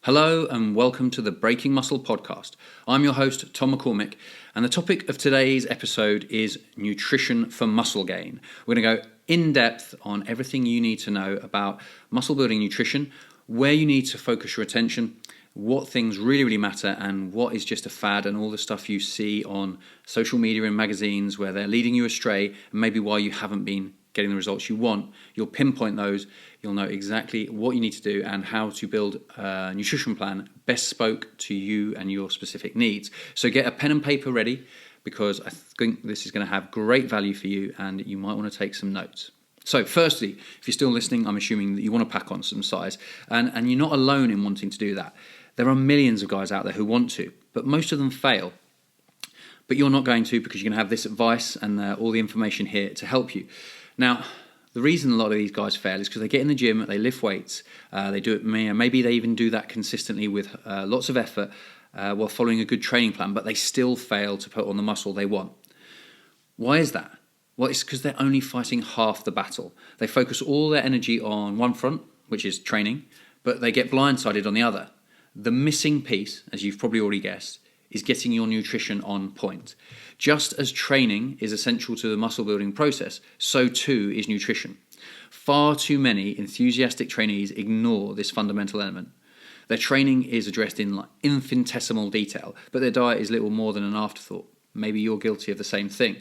Hello and welcome to the Breaking Muscle podcast. I'm your host, Tom McCormick, and the topic of today's episode is nutrition for muscle gain. We're going to go in depth on everything you need to know about muscle building nutrition, where you need to focus your attention, what things really matter, and what is just a fad, and all the stuff you see on social media and magazines where they're leading you astray, and maybe why you haven't been getting the results you want. You'll pinpoint those, you'll know exactly what you need to do and how to build a nutrition plan best spoke to you and your specific needs. So get a pen and paper ready, because I think this is going to have great value for you and you might want to take some notes. So firstly, if you're still listening, I'm assuming that you want to pack on some size, and you're not alone in wanting to do that. There are millions of guys out there who want to, but most of them fail. But you're not going to, because you're going to have this advice and all the information here to help you. Now, the reason a lot of these guys fail is because they get in the gym, they lift weights, they do it, maybe they even do that consistently with lots of effort while following a good training plan, but they still fail to put on the muscle they want. Why is that? Well, it's because they're only fighting half the battle. They focus all their energy on one front, which is training, but they get blindsided on the other. The missing piece, as you've probably already guessed, is getting your nutrition on point. Just as training is essential to the muscle building process, so too is nutrition. Far too many enthusiastic trainees ignore this fundamental element. Their training is addressed in infinitesimal detail, but their diet is little more than an afterthought. Maybe you're guilty of the same thing.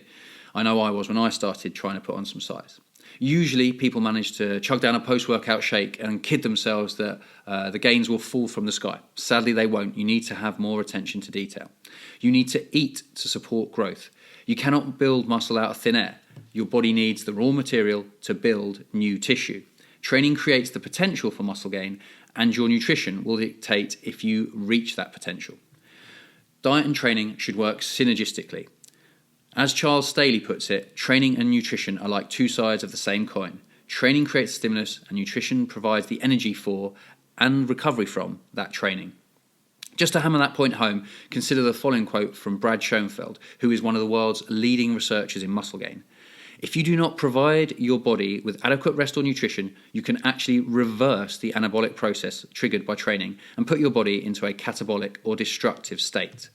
I know I was when I started trying to put on some size. Usually people manage to chug down a post-workout shake and kid themselves that the gains will fall from the sky. Sadly, they won't. You need to have more attention to detail. You need to eat to support growth. You cannot build muscle out of thin air. Your body needs the raw material to build new tissue. Training creates the potential for muscle gain, and your nutrition will dictate if you reach that potential. Diet and training should work synergistically. As Charles Staley puts it, training and nutrition are like two sides of the same coin. Training creates stimulus, and nutrition provides the energy for and recovery from that training. Just to hammer that point home, consider the following quote from Brad Schoenfeld, who is one of the world's leading researchers in muscle gain. If you do not provide your body with adequate rest or nutrition, you can actually reverse the anabolic process triggered by training and put your body into a catabolic or destructive state.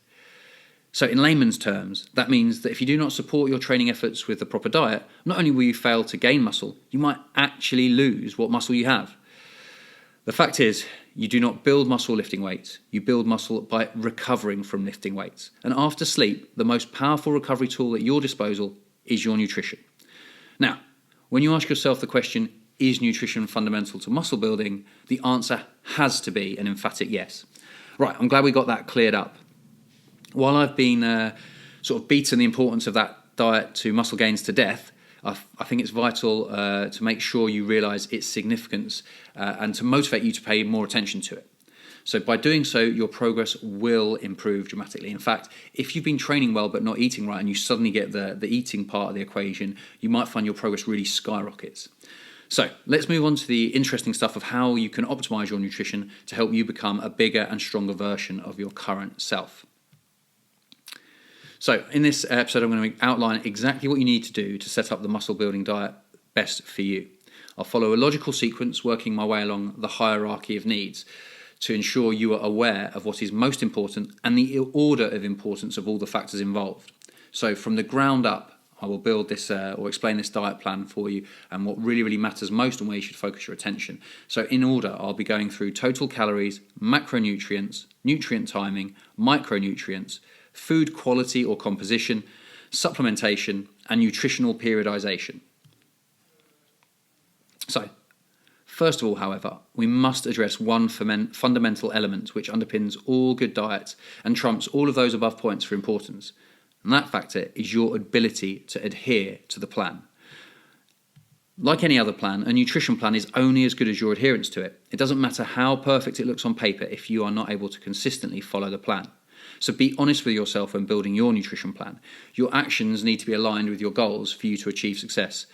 So in layman's terms, that means that if you do not support your training efforts with the proper diet, not only will you fail to gain muscle, you might actually lose what muscle you have. The fact is, you do not build muscle lifting weights. You build muscle by recovering from lifting weights. And after sleep, the most powerful recovery tool at your disposal is your nutrition. Now, when you ask yourself the question, is nutrition fundamental to muscle building? The answer has to be an emphatic yes. Right, I'm glad we got that cleared up. While I've been sort of beaten the importance of that diet to muscle gains to death, I think it's vital to make sure you realise its significance and to motivate you to pay more attention to it. So by doing so, your progress will improve dramatically. In fact, if you've been training well but not eating right and you suddenly get the eating part of the equation, you might find your progress really skyrockets. So let's move on to the interesting stuff of how you can optimise your nutrition to help you become a bigger and stronger version of your current self. So in this episode, I'm going to outline exactly what you need to do to set up the muscle building diet best for you. I'll follow a logical sequence, working my way along the hierarchy of needs to ensure you are aware of what is most important and the order of importance of all the factors involved. So from the ground up, I will build this or explain this diet plan for you and what really matters most and where you should focus your attention. So in order, I'll be going through total calories, macronutrients, nutrient timing, micronutrients, food quality or composition, supplementation, and nutritional periodization. So, first of all, however, we must address one fundamental element which underpins all good diets and trumps all of those above points for importance. And that factor is your ability to adhere to the plan. Like any other plan, a nutrition plan is only as good as your adherence to it. It doesn't matter how perfect it looks on paper if you are not able to consistently follow the plan. So be honest with yourself when building your nutrition plan. Your actions need to be aligned with your goals for you to achieve success.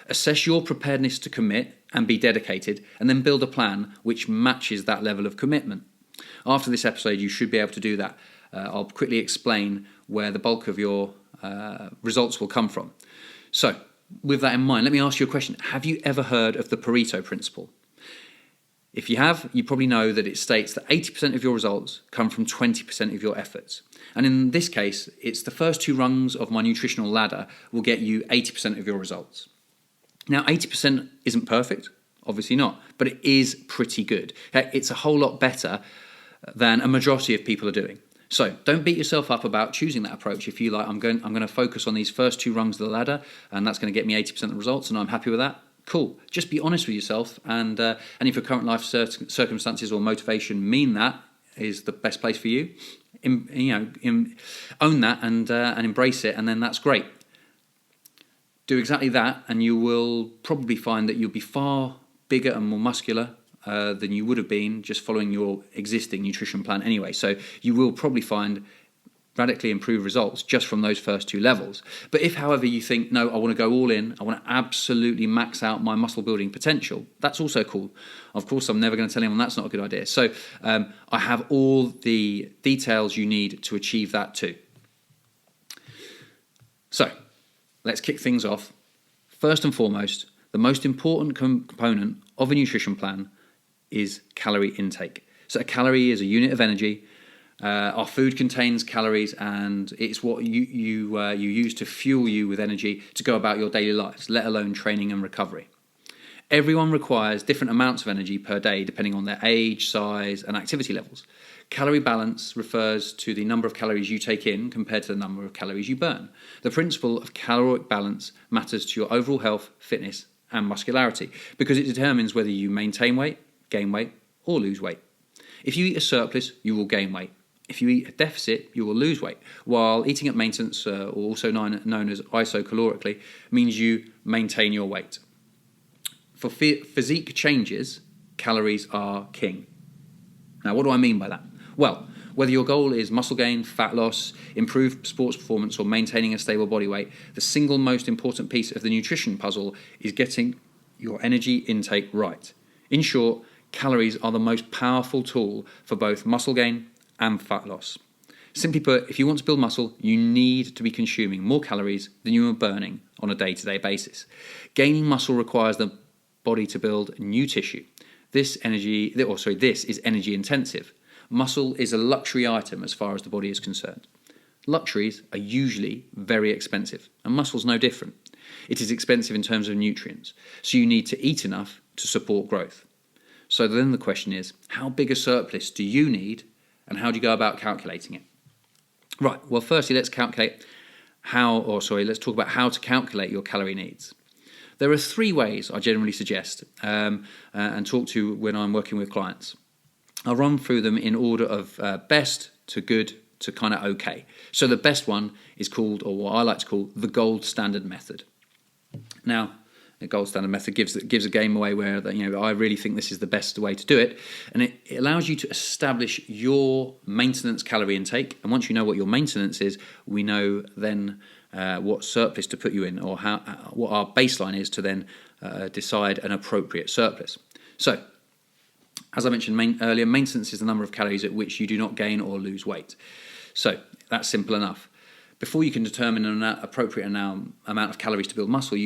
Assess your preparedness to commit and be dedicated, and then build a plan which matches that level of commitment. After this episode, you should be able to do that. I'll quickly explain where the bulk of your results will come from. So, with that in mind, let me ask you a question. Have you ever heard of the Pareto principle? If you have, you probably know that it states that 80% of your results come from 20% of your efforts. And in this case, it's the first 2 rungs of my nutritional ladder will get you 80% of your results. Now, 80% isn't perfect, obviously not, but it is pretty good. It's a whole lot better than a majority of people are doing. So don't beat yourself up about choosing that approach. If you like, I'm going to focus on these first 2 rungs of the ladder, and that's going to get me 80% of the results, and I'm happy with that. Cool. Just be honest with yourself, and if your current life circumstances or motivation mean that is the best place for you, own that and embrace it, and then that's great. Do exactly that, and you will probably find that you'll be far bigger and more muscular than you would have been just following your existing nutrition plan anyway. So you will probably find radically improved results just from those first 2 levels. But if, however, you think, no, I want to go all in, I want to absolutely max out my muscle building potential, that's also cool. Of course, I'm never going to tell anyone that's not a good idea. So I have all the details you need to achieve that too. So let's kick things off. First and foremost, the most important component of a nutrition plan is calorie intake. So a calorie is a unit of energy. Our food contains calories, and it's what you use to fuel you with energy to go about your daily lives, let alone training and recovery. Everyone requires different amounts of energy per day depending on their age, size, and activity levels. Calorie balance refers to the number of calories you take in compared to the number of calories you burn. The principle of caloric balance matters to your overall health, fitness, and muscularity because it determines whether you maintain weight, gain weight, or lose weight. If you eat a surplus, you will gain weight. If you eat a deficit, you will lose weight, while eating at maintenance, or also known as isocalorically, means you maintain your weight. For physique changes, calories are king. Now, what do I mean by that? Well, whether your goal is muscle gain, fat loss, improved sports performance, or maintaining a stable body weight, the single most important piece of the nutrition puzzle is getting your energy intake right. In short, calories are the most powerful tool for both muscle gain and fat loss. Simply put, if you want to build muscle, you need to be consuming more calories than you are burning on a day-to-day basis. Gaining muscle requires the body to build new tissue. This is energy intensive. Muscle is a luxury item as far as the body is concerned. Luxuries are usually very expensive, and muscle's no different. It is expensive in terms of nutrients, so you need to eat enough to support growth. So then the question is, how big a surplus do you need, and how do you go about calculating it? Right, well, firstly, let's talk about how to calculate your calorie needs. There are 3 ways I generally suggest and talk to when I'm working with clients. I'll run through them in order of best to good to kind of okay. So the best one is called, or what I like to call, the gold standard method. Now, the gold standard method gives a game away where I really think this is the best way to do it, and it allows you to establish your maintenance calorie intake. And once you know what your maintenance is, we know then what surplus to put you in, or what our baseline is to then decide an appropriate surplus. So, as I mentioned earlier, maintenance is the number of calories at which you do not gain or lose weight. So that's simple enough. Before you can determine an appropriate amount of calories to build muscle,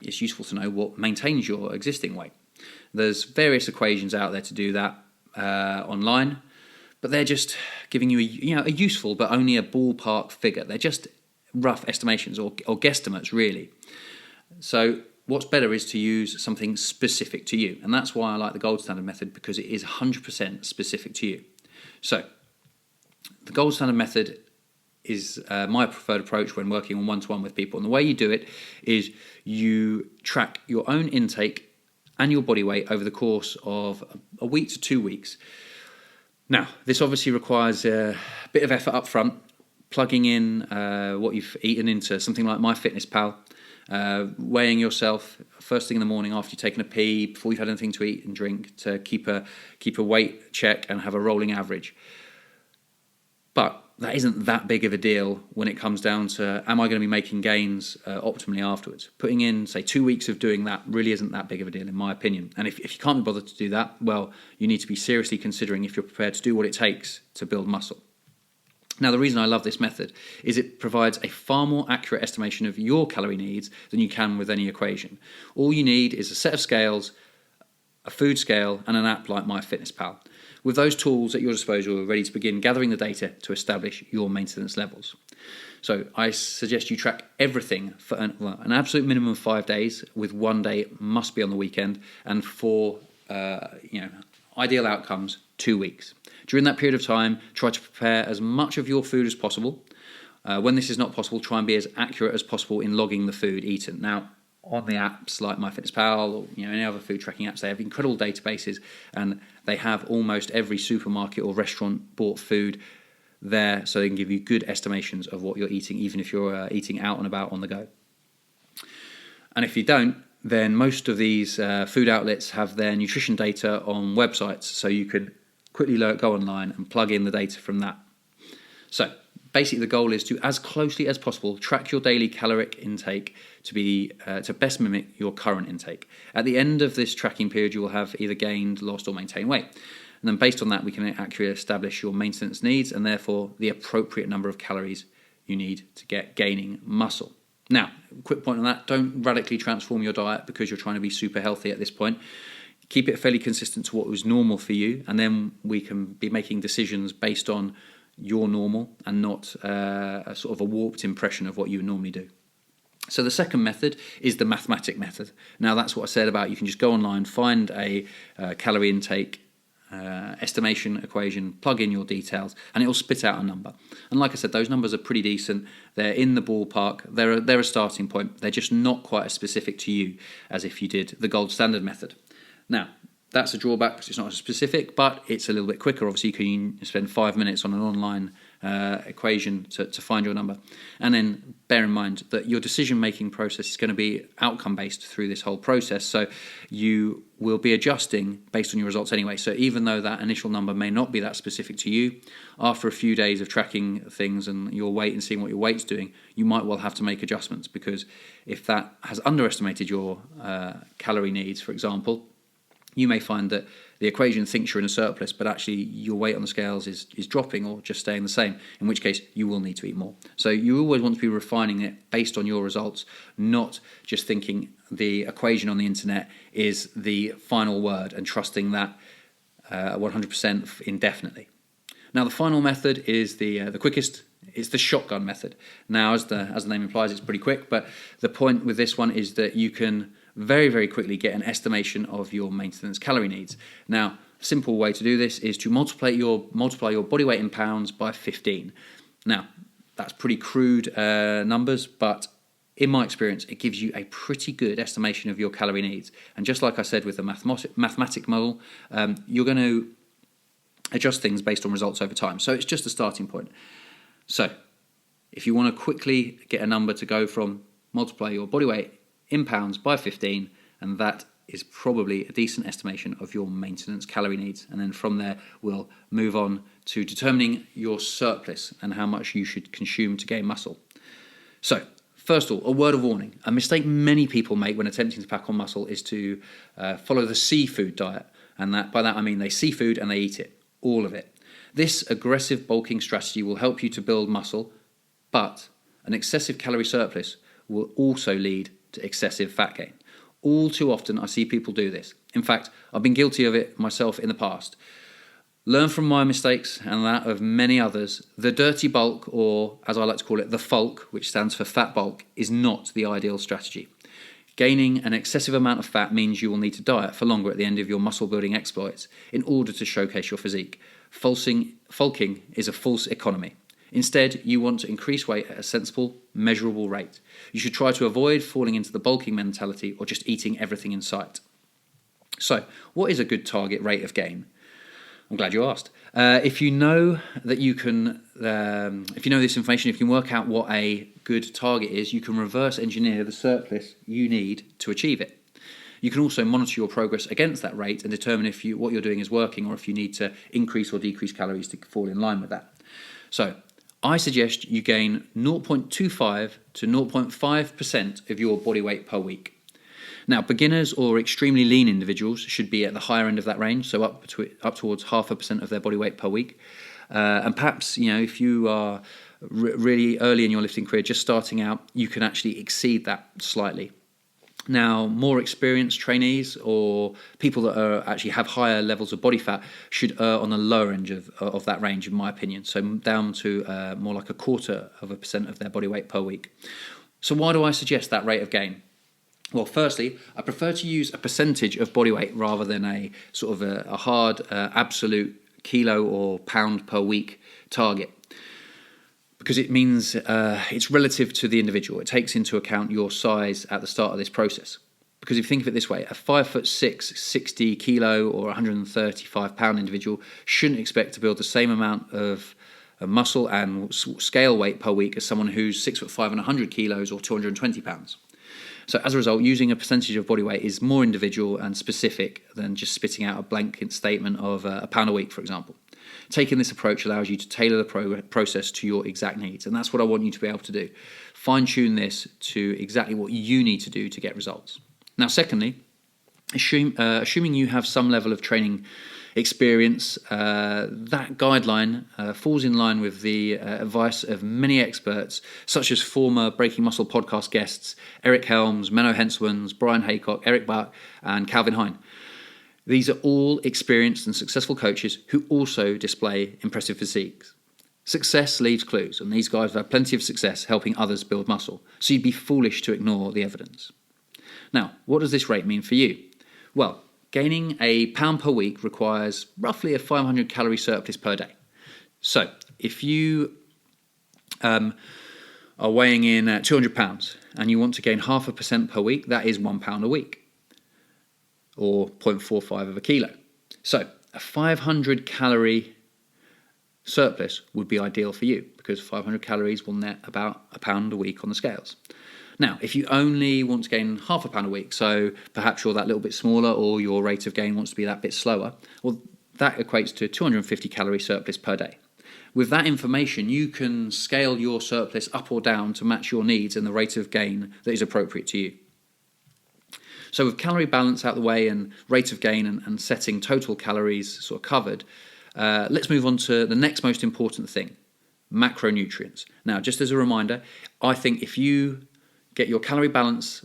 it's useful to know what maintains your existing weight. There's various equations out there to do that online, but they're just giving you a useful but only a ballpark figure. They're just rough estimations or guesstimates, really. So what's better is to use something specific to you, and that's why I like the gold standard method, because it is 100% specific to you. So the gold standard method is my preferred approach when working on one-to-one with people. And the way you do it is you track your own intake and your body weight over the course of a week to 2 weeks. Now, this obviously requires a bit of effort up front, plugging in what you've eaten into something like MyFitnessPal, weighing yourself first thing in the morning after you've taken a pee, before you've had anything to eat and drink, to keep a weight check and have a rolling average. But that isn't that big of a deal when it comes down to, am I going to be making gains optimally afterwards? Putting in, say, 2 weeks of doing that really isn't that big of a deal, in my opinion. And if you can't be bothered to do that, well, you need to be seriously considering if you're prepared to do what it takes to build muscle. Now, the reason I love this method is it provides a far more accurate estimation of your calorie needs than you can with any equation. All you need is a set of scales, a food scale, and an app like MyFitnessPal. With those tools at your disposal, you're ready to begin gathering the data to establish your maintenance levels. So I suggest you track everything for an absolute minimum of 5 days, with 1 day must be on the weekend, and for ideal outcomes, 2 weeks. During that period of time, try to prepare as much of your food as possible. When this is not possible, try and be as accurate as possible in logging the food eaten. Now, on the apps like MyFitnessPal or any other food tracking apps, they have incredible databases, and they have almost every supermarket or restaurant bought food there, so they can give you good estimations of what you're eating, even if you're eating out and about on the go. And if you don't, then most of these food outlets have their nutrition data on websites, so you can quickly go online and plug in the data from that. So basically the goal is to, as closely as possible, track your daily caloric intake to best mimic your current intake. At the end of this tracking period, you will have either gained, lost, or maintained weight. And then based on that, we can accurately establish your maintenance needs and therefore the appropriate number of calories you need to get gaining muscle. Now, quick point on that, don't radically transform your diet because you're trying to be super healthy at this point. Keep it fairly consistent to what was normal for you, and then we can be making decisions based on your normal and not a sort of a warped impression of what you normally do. So the second method is the Mathematic method. Now that's what I said about you can just go online, find a calorie intake estimation equation, plug in your details, and it will spit out a number. And like I said, those numbers are pretty decent. They're in the ballpark. They're a starting point. They're just not quite as specific to you as if you did the gold standard method. Now, that's a drawback because it's not as specific, but it's a little bit quicker. Obviously, you can spend 5 minutes on an online equation to find your number. And then bear in mind that your decision-making process is going to be outcome-based through this whole process. So you will be adjusting based on your results anyway. So even though that initial number may not be that specific to you, after a few days of tracking things and your weight and seeing what your weight's doing, you might well have to make adjustments, because if that has underestimated your calorie needs, for example, you may find that the equation thinks you're in a surplus, but actually your weight on the scales is dropping or just staying the same, in which case you will need to eat more. So you always want to be refining it based on your results, not just thinking the equation on the internet is the final word and trusting that 100% indefinitely. Now the final method is the quickest. It's the shotgun method. Now, as the name implies, it's pretty quick, but the point with this one is that you can very, very quickly get an estimation of your maintenance calorie needs. Now, a simple way to do this is to multiply your body weight in pounds by 15. Now, that's pretty crude numbers, but in my experience, it gives you a pretty good estimation of your calorie needs. And just like I said with the mathematic model, you're going to adjust things based on results over time. So it's just a starting point. So if you want to quickly get a number to go from multiply your body weight in pounds by 15, and that is probably a decent estimation of your maintenance calorie needs. And then from there, we'll move on to determining your surplus and how much you should consume to gain muscle. So first of all, a word of warning. A mistake many people make when attempting to pack on muscle is to follow the seafood diet. And by that I mean they see food and they eat it, all of it. This aggressive bulking strategy will help you to build muscle, but an excessive calorie surplus will also lead to excessive fat gain. All too often I see people do this. In fact, I've been guilty of it myself in the past. Learn from my mistakes and that of many others. The dirty bulk, or as I like to call it, the FULK, which stands for fat bulk, is not the ideal strategy. Gaining an excessive amount of fat means you will need to diet for longer at the end of your muscle building exploits in order to showcase your physique. Fulking is a false economy. Instead, you want to increase weight at a sensible, measurable rate. You should try to avoid falling into the bulking mentality or just eating everything in sight. So, what is a good target rate of gain? I'm glad you asked. If you know that you can, if you know this information, if you can work out what a good target is, you can reverse engineer the surplus you need to achieve it. You can also monitor your progress against that rate and determine if what you're doing is working or if you need to increase or decrease calories to fall in line with that. So, I suggest you gain 0.25 to 0.5% of your body weight per week. Now, beginners or extremely lean individuals should be at the higher end of that range, so up towards 0.5% of their body weight per week. And perhaps, if you are really early in your lifting career, just starting out, you can actually exceed that slightly. Now, more experienced trainees or people that actually have higher levels of body fat should err on the lower end of that range, in my opinion. So down to more like 0.25% of their body weight per week. So why do I suggest that rate of gain? Well, firstly, I prefer to use a percentage of body weight rather than a sort of a hard absolute kilo or pound per week target, because it means it's relative to the individual. It takes into account your size at the start of this process. Because if you think of it this way, a 5'6", 60 kilo or 135 pound individual shouldn't expect to build the same amount of muscle and scale weight per week as someone who's 6'5" and 100 kilos or 220 pounds. So as a result, using a percentage of body weight is more individual and specific than just spitting out a blanket statement of a pound a week, for example. Taking this approach allows you to tailor the process to your exact needs, and that's what I want you to be able to do. Fine-tune this to exactly what you need to do to get results. Now, secondly, assuming you have some level of training experience, that guideline falls in line with the advice of many experts, such as former Breaking Muscle podcast guests Eric Helms, Menno Henselmans, Brian Haycock, Eric Bach, and Calvin Hein. These are all experienced and successful coaches who also display impressive physiques. Success leaves clues, and these guys have had plenty of success helping others build muscle, so you'd be foolish to ignore the evidence. Now, what does this rate mean for you? Well, gaining a pound per week requires roughly a 500 calorie surplus per day. So if you are weighing in at 200 pounds and you want to gain 0.5% per week, that is 1 pound a week, or 0.45 of a kilo. So a 500 calorie surplus would be ideal for you, because 500 calories will net about a pound a week on the scales. Now, if you only want to gain 0.5 pound a week, so perhaps you're that little bit smaller or your rate of gain wants to be that bit slower, well, that equates to 250 calorie surplus per day. With that information, you can scale your surplus up or down to match your needs and the rate of gain that is appropriate to you. So with calorie balance out the way and rate of gain and setting total calories sort of covered, let's move on to the next most important thing, macronutrients. Now, just as a reminder, I think if you get your calorie balance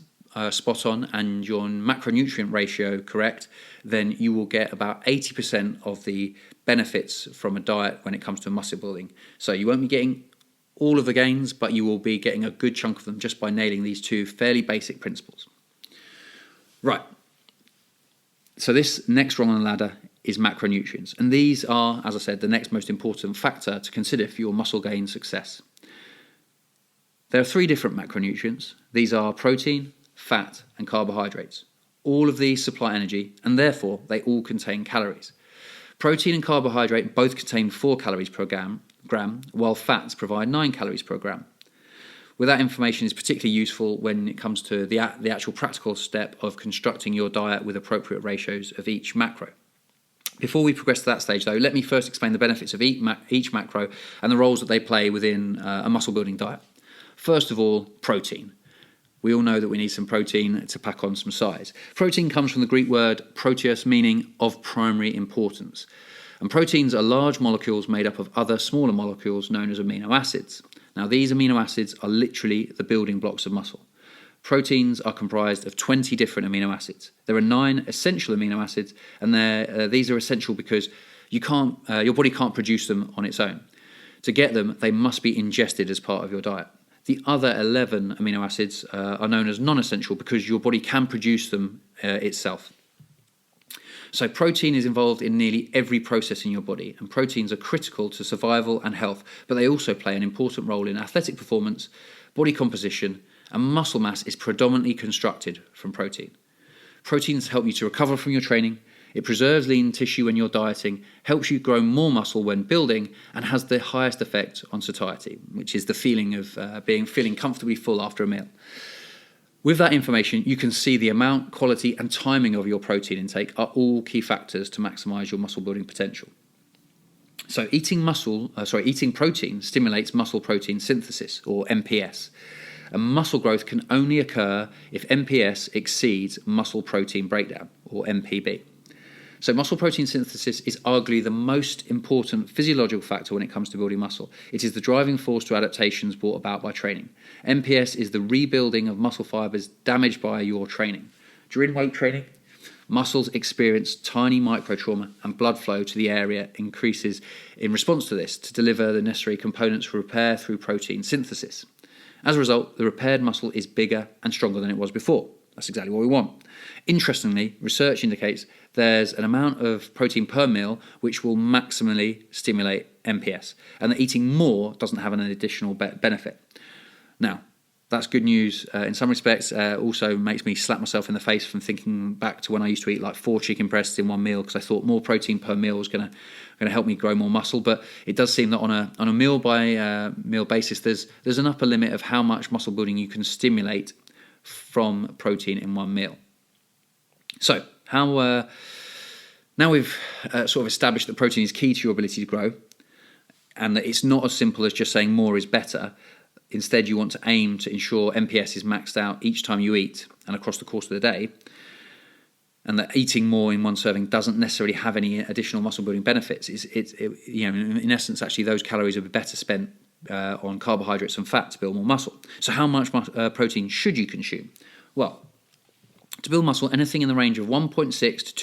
spot on and your macronutrient ratio correct, then you will get about 80% of the benefits from a diet when it comes to muscle building. So you won't be getting all of the gains, but you will be getting a good chunk of them just by nailing these two fairly basic principles. Right. So this next rung on the ladder is macronutrients. And these are, as I said, the next most important factor to consider for your muscle gain success. There are 3 different macronutrients. These are protein, fat, and carbohydrates. All of these supply energy, and therefore they all contain calories. Protein and carbohydrate both contain 4 calories per gram, while fats provide 9 calories per gram. Well, that information is particularly useful when it comes to the actual practical step of constructing your diet with appropriate ratios of each macro. Before we progress to that stage, though, let me first explain the benefits of each macro and the roles that they play within a muscle building diet. First of all, protein. We all know that we need some protein to pack on some size. Protein comes from the Greek word proteus, meaning of primary importance. And proteins are large molecules made up of other smaller molecules known as amino acids. Now, these amino acids are literally the building blocks of muscle. Proteins are comprised of 20 different amino acids. There are 9 essential amino acids, and these are essential because your body can't produce them on its own. To get them, they must be ingested as part of your diet. The other 11 amino acids are known as non-essential because your body can produce them itself. So protein is involved in nearly every process in your body, and proteins are critical to survival and health, but they also play an important role in athletic performance, body composition, and muscle mass is predominantly constructed from protein. Proteins help you to recover from your training. It preserves lean tissue when you're dieting, helps you grow more muscle when building, and has the highest effect on satiety, which is the feeling of feeling comfortably full after a meal. With that information, you can see the amount, quality, and timing of your protein intake are all key factors to maximize your muscle building potential. So eating protein stimulates muscle protein synthesis, or MPS. And muscle growth can only occur if MPS exceeds muscle protein breakdown, or MPB. So muscle protein synthesis is arguably the most important physiological factor when it comes to building muscle. It is the driving force to adaptations brought about by training. MPS is the rebuilding of muscle fibers damaged by your training. During weight training, muscles experience tiny microtrauma, and blood flow to the area increases in response to this to deliver the necessary components for repair through protein synthesis. As a result, the repaired muscle is bigger and stronger than it was before. That's exactly what we want. Interestingly, research indicates there's an amount of protein per meal which will maximally stimulate MPS, and that eating more doesn't have an additional benefit. Now, that's good news in some respects. Also makes me slap myself in the face from thinking back to when I used to eat like 4 chicken breasts in one meal, because I thought more protein per meal was going to help me grow more muscle. But it does seem that on a meal by meal basis, there's an upper limit of how much muscle building you can stimulate from protein in one meal. So now we've sort of established that protein is key to your ability to grow, and that it's not as simple as just saying more is better. Instead, you want to aim to ensure MPS is maxed out each time you eat and across the course of the day, and that eating more in one serving doesn't necessarily have any additional muscle building benefits. In essence, actually, those calories would be better spent on carbohydrates and fat to build more muscle. So how much protein should you consume? Well, to build muscle, anything in the range of 1.6 to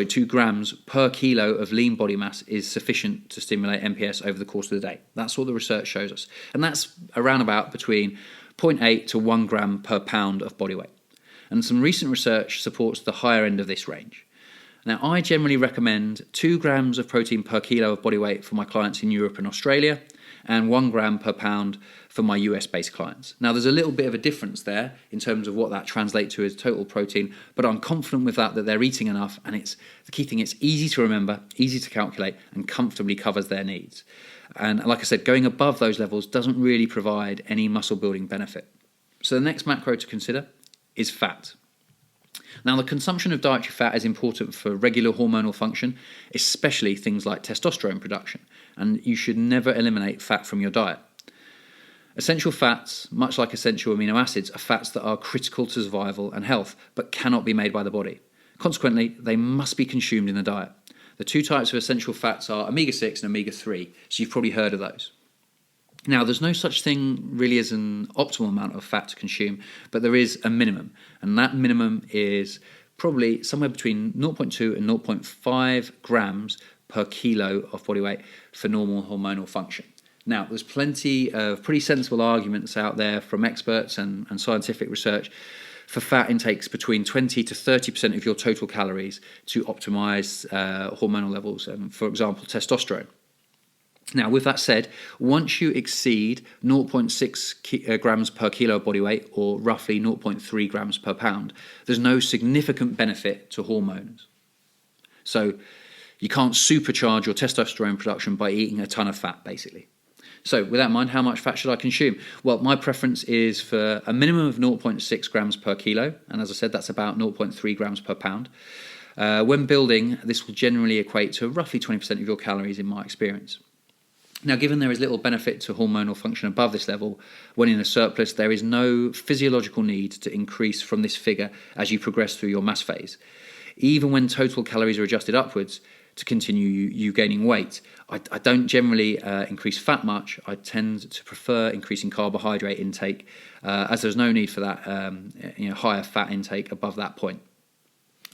2 grams per kilo of lean body mass is sufficient to stimulate MPS over the course of the day. That's what the research shows us. And that's around about between 0.8 to 1 gram per pound of body weight. And some recent research supports the higher end of this range. Now, I generally recommend 2 grams of protein per kilo of body weight for my clients in Europe and Australia, and 1 gram per pound for my US-based clients. Now, there's a little bit of a difference there in terms of what that translates to as total protein, but I'm confident with that they're eating enough, and it's the key thing, it's easy to remember, easy to calculate, and comfortably covers their needs. And like I said, going above those levels doesn't really provide any muscle building benefit. So the next macro to consider is fat. Now, the consumption of dietary fat is important for regular hormonal function, especially things like testosterone production, and you should never eliminate fat from your diet. Essential fats, much like essential amino acids, are fats that are critical to survival and health, but cannot be made by the body. Consequently, they must be consumed in the diet. The 2 types of essential fats are omega-6 and omega-3, so you've probably heard of those. Now, there's no such thing really as an optimal amount of fat to consume, but there is a minimum, and that minimum is probably somewhere between 0.2 and 0.5 grams per kilo of body weight for normal hormonal function. Now, there's plenty of pretty sensible arguments out there from experts and scientific research for fat intakes between 20 to 30% of your total calories to optimize hormonal levels, for example, testosterone. Now, with that said, once you exceed 0.6 grams per kilo of body weight, or roughly 0.3 grams per pound, there's no significant benefit to hormones. So you can't supercharge your testosterone production by eating a ton of fat, basically. So with that in mind, how much fat should I consume? Well, my preference is for a minimum of 0.6 grams per kilo, and as I said, that's about 0.3 grams per pound. When building, this will generally equate to roughly 20% of your calories in my experience. Now, given there is little benefit to hormonal function above this level, when in a surplus, there is no physiological need to increase from this figure as you progress through your mass phase. Even when total calories are adjusted upwards to continue you gaining weight, I don't generally increase fat much. I tend to prefer increasing carbohydrate intake, as there's no need for that higher fat intake above that point.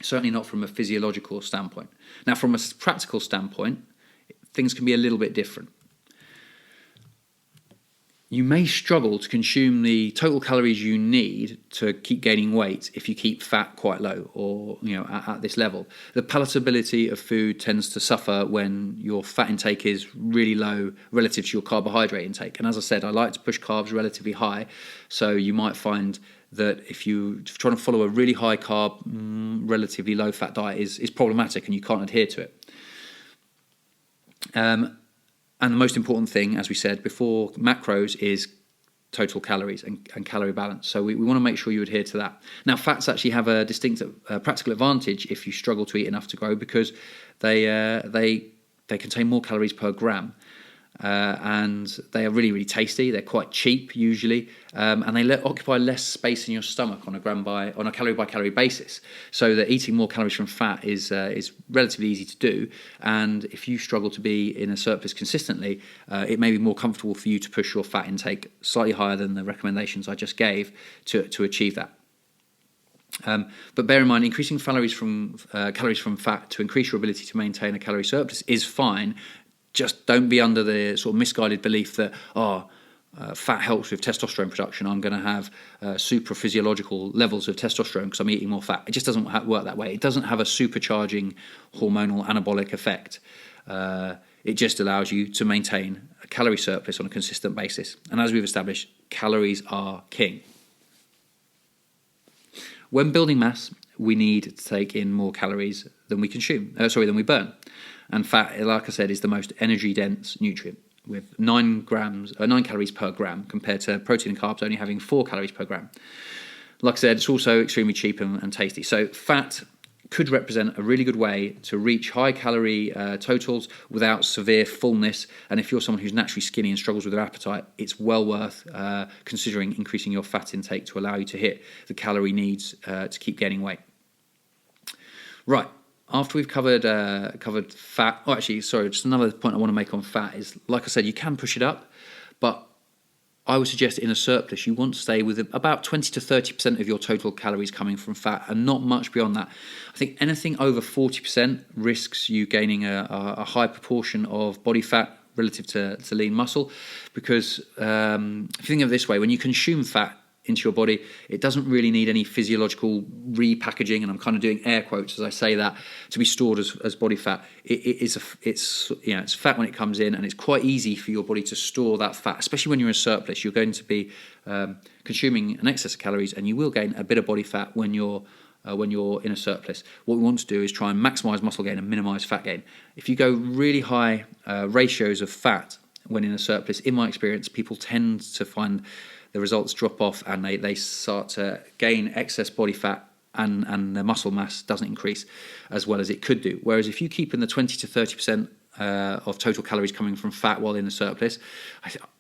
Certainly not from a physiological standpoint. Now, from a practical standpoint, things can be a little bit different. You may struggle to consume the total calories you need to keep gaining weight if you keep fat quite low or at this level. The palatability of food tends to suffer when your fat intake is really low relative to your carbohydrate intake. And as I said, I like to push carbs relatively high, so you might find that if you're trying to follow a really high carb, relatively low fat diet is problematic and you can't adhere to it. And the most important thing, as we said before, macros is total calories and calorie balance. So we want to make sure you adhere to that. Now, fats actually have a distinct practical advantage if you struggle to eat enough to grow, because they contain more calories per gram. and they are really, really tasty. They're quite cheap usually, and they occupy less space in your stomach on a calorie by calorie basis. So that eating more calories from fat is relatively easy to do. And if you struggle to be in a surplus consistently, it may be more comfortable for you to push your fat intake slightly higher than the recommendations I just gave to achieve that. But bear in mind, increasing calories from fat to increase your ability to maintain a calorie surplus is fine. Just don't be under the sort of misguided belief that, fat helps with testosterone production. I'm going to have super physiological levels of testosterone because I'm eating more fat. It just doesn't work that way. It doesn't have a supercharging hormonal anabolic effect. It just allows you to maintain a calorie surplus on a consistent basis. And as we've established, calories are king. When building mass, we need to take in more calories than we burn. And fat, like I said, is the most energy-dense nutrient, with 9 calories per gram, compared to protein and carbs only having 4 calories per gram. Like I said, it's also extremely cheap and tasty. So fat could represent a really good way to reach high calorie totals without severe fullness. And if you're someone who's naturally skinny and struggles with their appetite, it's well worth considering increasing your fat intake to allow you to hit the calorie needs to keep gaining weight. Right. After we've covered fat, just another point I want to make on fat is, like I said, you can push it up, but I would suggest in a surplus you want to stay with about 20 to 30% of your total calories coming from fat, and not much beyond that. I think anything over 40% risks you gaining a high proportion of body fat relative to lean muscle, because if you think of it this way, when you consume fat into your body, it doesn't really need any physiological repackaging, and I'm kind of doing air quotes as I say that, to be stored as body fat. It's fat when it comes in, and it's quite easy for your body to store that fat, especially when you're in surplus. You're going to be consuming an excess of calories, and you will gain a bit of body fat when you're in a surplus. What we want to do is try and maximize muscle gain and minimize fat gain. If you go really high ratios of fat when in a surplus, in my experience, people tend to find the results drop off, and they start to gain excess body fat, and their muscle mass doesn't increase as well as it could do. Whereas if you keep in the 20 to 30% of total calories coming from fat while in a surplus,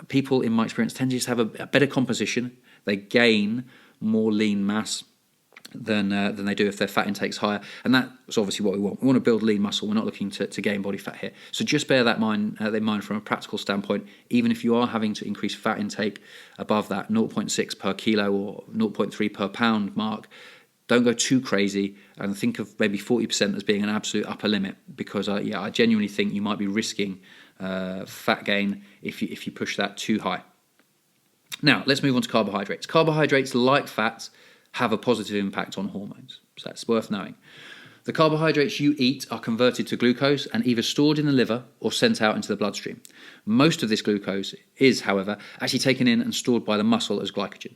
people, in my experience, tend to just have a better composition. They gain more lean mass than they do if their fat intake's higher, and that's obviously what we want. We want to build lean muscle. We're not looking to gain body fat here. So just bear that in mind from a practical standpoint. Even if you are having to increase fat intake above that 0.6 per kilo or 0.3 per pound mark, don't go too crazy, and think of maybe 40% as being an absolute upper limit, because I genuinely think you might be risking fat gain if you push that too high. Now let's move on to carbohydrates. Carbohydrates, like fats, have a positive impact on hormones, so that's worth knowing. The carbohydrates you eat are converted to glucose and either stored in the liver or sent out into the bloodstream. Most of this glucose is, however, actually taken in and stored by the muscle as glycogen.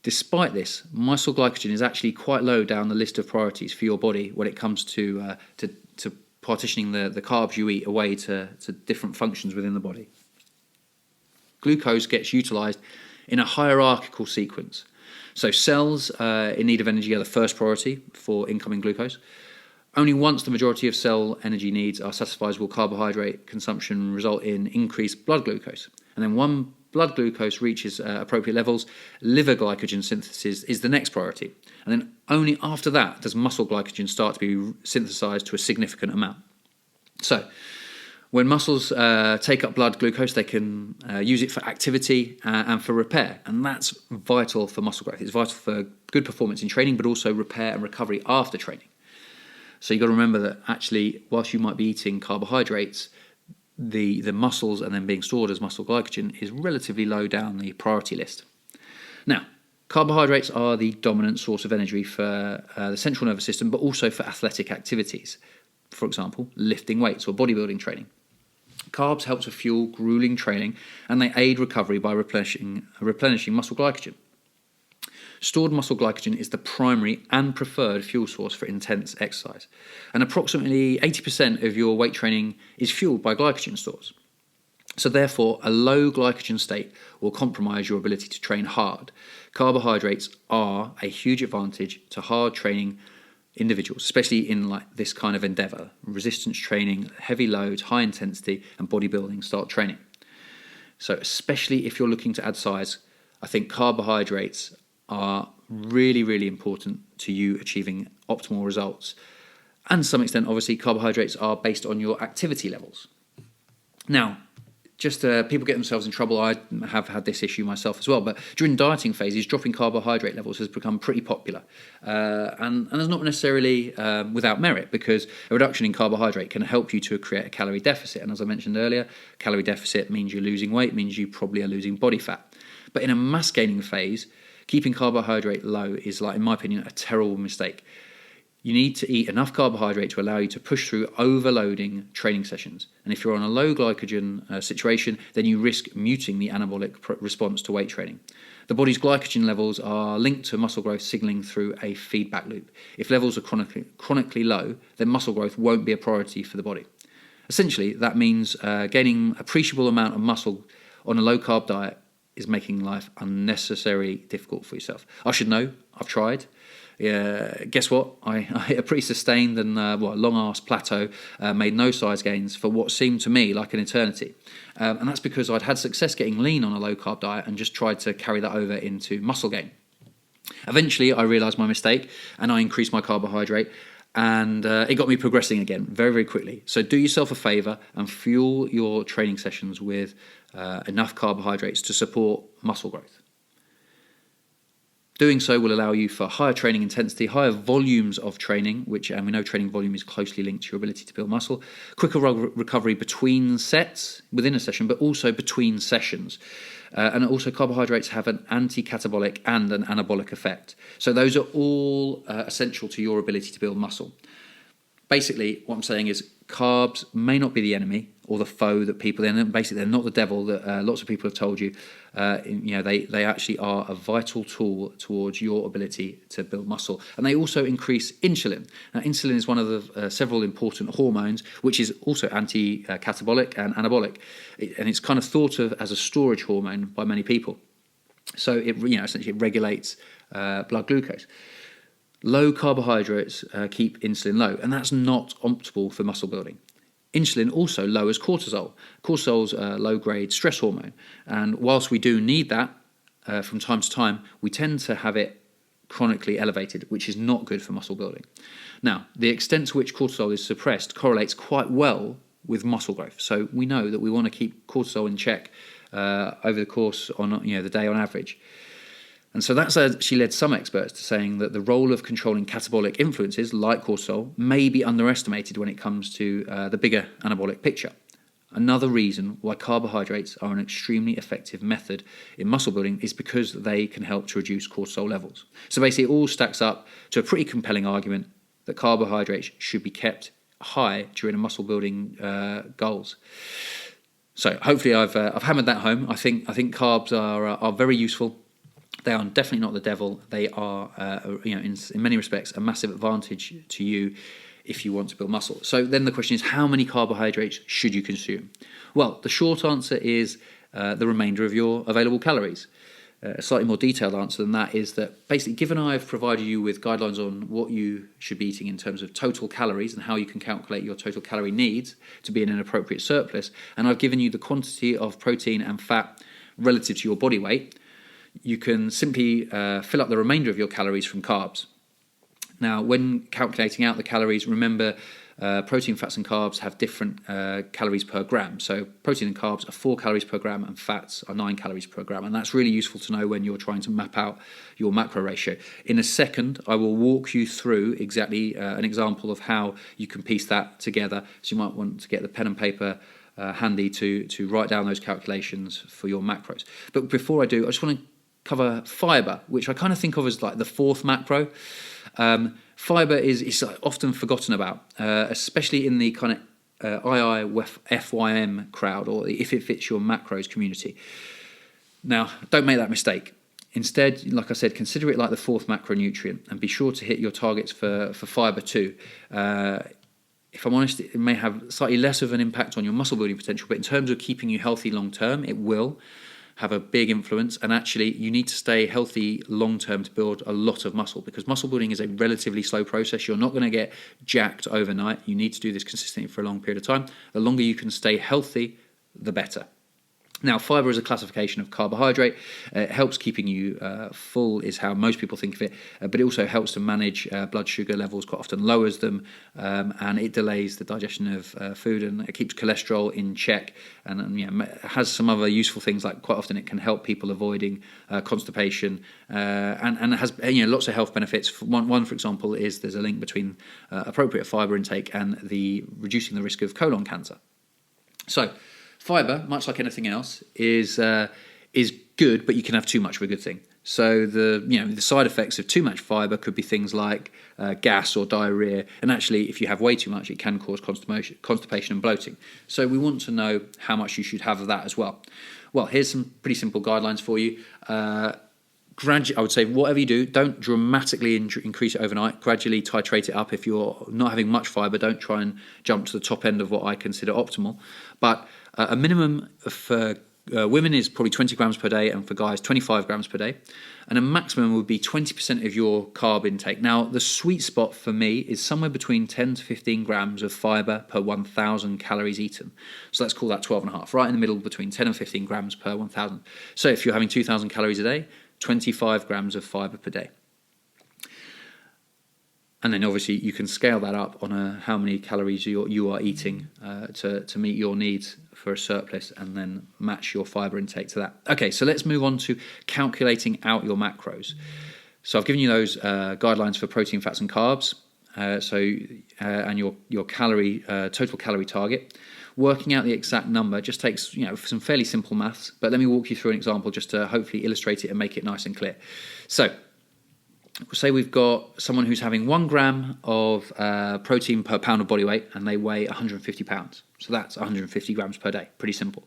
Despite this, muscle glycogen is actually quite low down the list of priorities for your body when it comes to partitioning the carbs you eat away to different functions within the body. Glucose gets utilized in a hierarchical sequence. So cells in need of energy are the first priority for incoming glucose. Only once the majority of cell energy needs are satisfied will carbohydrate consumption result in increased blood glucose. And then when blood glucose reaches appropriate levels, liver glycogen synthesis is the next priority. And then only after that does muscle glycogen start to be synthesized to a significant amount. So when muscles take up blood glucose, they can use it for activity and for repair, and that's vital for muscle growth. It's vital for good performance in training, but also repair and recovery after training. So you've got to remember that actually, whilst you might be eating carbohydrates, the muscles and then being stored as muscle glycogen is relatively low down the priority list. Now, carbohydrates are the dominant source of energy for the central nervous system, but also for athletic activities. For example, lifting weights or bodybuilding training. Carbs help to fuel grueling training, and they aid recovery by replenishing muscle glycogen. Stored muscle glycogen is the primary and preferred fuel source for intense exercise, and approximately 80% of your weight training is fueled by glycogen stores. So therefore, a low glycogen state will compromise your ability to train hard. Carbohydrates are a huge advantage to hard training individuals, especially in like this kind of endeavor: resistance training, heavy loads, high intensity, and bodybuilding style training. So especially if you're looking to add size, I think carbohydrates are really, really important to you achieving optimal results. And to some extent, obviously, carbohydrates are based on your activity levels. Now, just people get themselves in trouble. I have had this issue myself as well. But during dieting phases, dropping carbohydrate levels has become pretty popular. And it's not necessarily without merit, because a reduction in carbohydrate can help you to create a calorie deficit. And as I mentioned earlier, calorie deficit means you're losing weight, means you probably are losing body fat. But in a mass gaining phase, keeping carbohydrate low is, like, in my opinion, a terrible mistake. You need to eat enough carbohydrate to allow you to push through overloading training sessions. And if you're on a low glycogen situation, then you risk muting the anabolic response to weight training. The body's glycogen levels are linked to muscle growth signaling through a feedback loop. If levels are chronically low, then muscle growth won't be a priority for the body. Essentially, that means gaining appreciable amount of muscle on a low-carb diet is making life unnecessarily difficult for yourself. I should know, I've tried. Guess what? I hit a pretty sustained and long-ass plateau, made no size gains for what seemed to me like an eternity. And that's because I'd had success getting lean on a low-carb diet and just tried to carry that over into muscle gain. Eventually, I realised my mistake and I increased my carbohydrate, and it got me progressing again very, very quickly. So do yourself a favour and fuel your training sessions with enough carbohydrates to support muscle growth. Doing so will allow you for higher training intensity, higher volumes of training, which, and we know training volume is closely linked to your ability to build muscle, quicker recovery between sets within a session, but also between sessions. And also carbohydrates have an anti-catabolic and an anabolic effect. So those are all essential to your ability to build muscle. Basically, what I'm saying is carbs may not be the enemy or the foe that people, they're not the devil that lots of people have told you. They actually are a vital tool towards your ability to build muscle. And they also increase insulin. Now, insulin is one of the several important hormones, which is also anti-catabolic and anabolic. And it's kind of thought of as a storage hormone by many people. So essentially it regulates blood glucose. Low carbohydrates keep insulin low, and that's not optimal for muscle building. Insulin also lowers cortisol. Cortisol's a low-grade stress hormone, and whilst we do need that from time to time, we tend to have it chronically elevated, which is not good for muscle building. Now, the extent to which cortisol is suppressed correlates quite well with muscle growth. So we know that we want to keep cortisol in check over the course on the day on average. And so that's actually led some experts to saying that the role of controlling catabolic influences like cortisol may be underestimated when it comes to the bigger anabolic picture. Another reason why carbohydrates are an extremely effective method in muscle building is because they can help to reduce cortisol levels. So basically it all stacks up to a pretty compelling argument that carbohydrates should be kept high during a muscle building goals. So hopefully I've hammered that home. I think carbs are very useful. They are definitely not the devil. They are, in many respects, a massive advantage to you if you want to build muscle. So then the question is, how many carbohydrates should you consume? Well, the short answer is the remainder of your available calories. A slightly more detailed answer than that is that basically, given I've provided you with guidelines on what you should be eating in terms of total calories and how you can calculate your total calorie needs to be in an appropriate surplus, and I've given you the quantity of protein and fat relative to your body weight, you can simply fill up the remainder of your calories from carbs. Now, when calculating out the calories, remember protein, fats and carbs have different calories per gram. So protein and carbs are 4 calories per gram and fats are 9 calories per gram. And that's really useful to know when you're trying to map out your macro ratio. In a second, I will walk you through exactly an example of how you can piece that together. So you might want to get the pen and paper handy to write down those calculations for your macros. But before I do, I just want to cover fiber, which I kind of think of as like the fourth macro. Fiber is often forgotten about, especially in the kind of FYM crowd, or if it fits your macros community. Now, don't make that mistake. Instead, like I said, consider it like the fourth macronutrient and be sure to hit your targets for fiber too. If I'm honest, it may have slightly less of an impact on your muscle building potential, but in terms of keeping you healthy long term, it will have a big influence. And actually, you need to stay healthy long term to build a lot of muscle, because muscle building is a relatively slow process. You're not going to get jacked overnight. You need to do this consistently for a long period of time. The longer you can stay healthy, the better. Now, fibre is a classification of carbohydrate. It helps keeping you full, is how most people think of it, but it also helps to manage blood sugar levels, quite often lowers them, and it delays the digestion of food, and it keeps cholesterol in check, and has some other useful things, like quite often it can help people avoiding constipation, and it has lots of health benefits. One, for example, is there's a link between appropriate fibre intake and the reducing the risk of colon cancer. So, fibre, much like anything else, is good, but you can have too much of a good thing. So the side effects of too much fibre could be things like gas or diarrhea, and actually, if you have way too much, it can cause constipation and bloating. So we want to know how much you should have of that as well. Well, here's some pretty simple guidelines for you. I would say whatever you do, don't dramatically increase it overnight. Gradually titrate it up. If you're not having much fibre, don't try and jump to the top end of what I consider optimal. But a minimum for women is probably 20 grams per day, and for guys 25 grams per day. And a maximum would be 20% of your carb intake. Now, the sweet spot for me is somewhere between 10 to 15 grams of fibre per 1,000 calories eaten. So let's call that 12.5, right in the middle between 10 and 15 grams per 1,000. So if you're having 2,000 calories a day, 25 grams of fibre per day. And then obviously you can scale that up on how many calories you are eating to meet your needs for a surplus, and then match your fibre intake to that. Okay, so let's move on to calculating out your macros. So I've given you those guidelines for protein, fats and carbs, and your calorie total calorie target. Working out the exact number just takes some fairly simple maths, but let me walk you through an example just to hopefully illustrate it and make it nice and clear. So say we've got someone who's having 1 gram of protein per pound of body weight, and they weigh 150 pounds. So that's 150 grams per day. Pretty simple.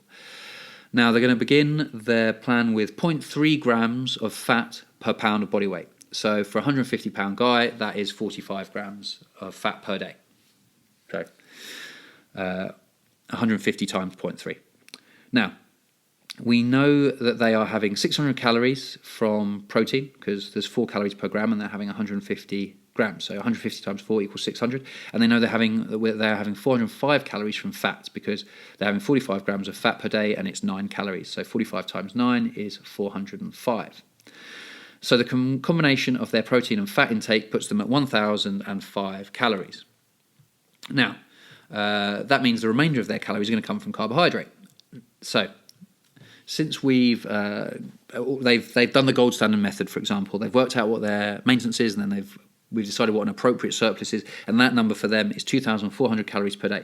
Now they're going to begin their plan with 0.3 grams of fat per pound of body weight. So for a 150 pound guy, that is 45 grams of fat per day. Okay. 150 times 0.3. Now, we know that they are having 600 calories from protein, because there's 4 calories per gram, and they're having 150 grams. So 150 times 4 equals 600. And they know they're having 405 calories from fats, because they're having 45 grams of fat per day, and it's 9 calories. So 45 times 9 is 405. So the combination of their protein and fat intake puts them at 1,005 calories. Now, that means the remainder of their calories are going to come from carbohydrate. So, since they've done the gold standard method, for example, they've worked out what their maintenance is, and then we've decided what an appropriate surplus is, and that number for them is 2,400 calories per day.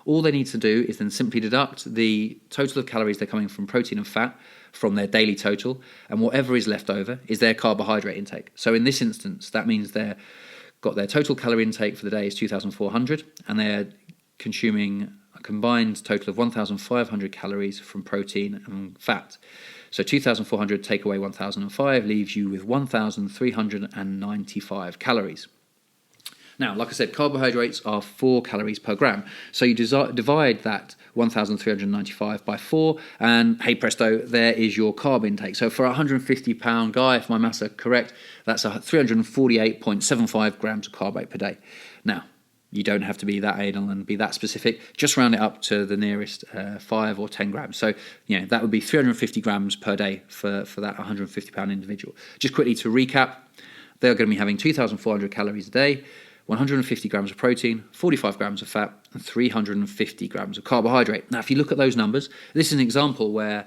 All they need to do is then simply deduct the total of calories they're coming from protein and fat from their daily total, and whatever is left over is their carbohydrate intake. So in this instance, that means they've got their total calorie intake for the day is 2,400, and they're consuming a combined total of 1,500 calories from protein and fat. So 2,400 take away 1,005 leaves you with 1,395 calories. Now, like I said, carbohydrates are 4 calories per gram. So you divide that 1,395 by 4, and hey presto, there is your carb intake. So for a 150-pound guy, if my maths are correct, that's 348.75 grams of carbohydrate per day. Now, you don't have to be that anal and be that specific. Just round it up to the nearest 5 or 10 grams. So, that would be 350 grams per day for that 150-pound individual. Just quickly to recap, they're going to be having 2,400 calories a day, 150 grams of protein, 45 grams of fat, and 350 grams of carbohydrate. Now, if you look at those numbers, this is an example where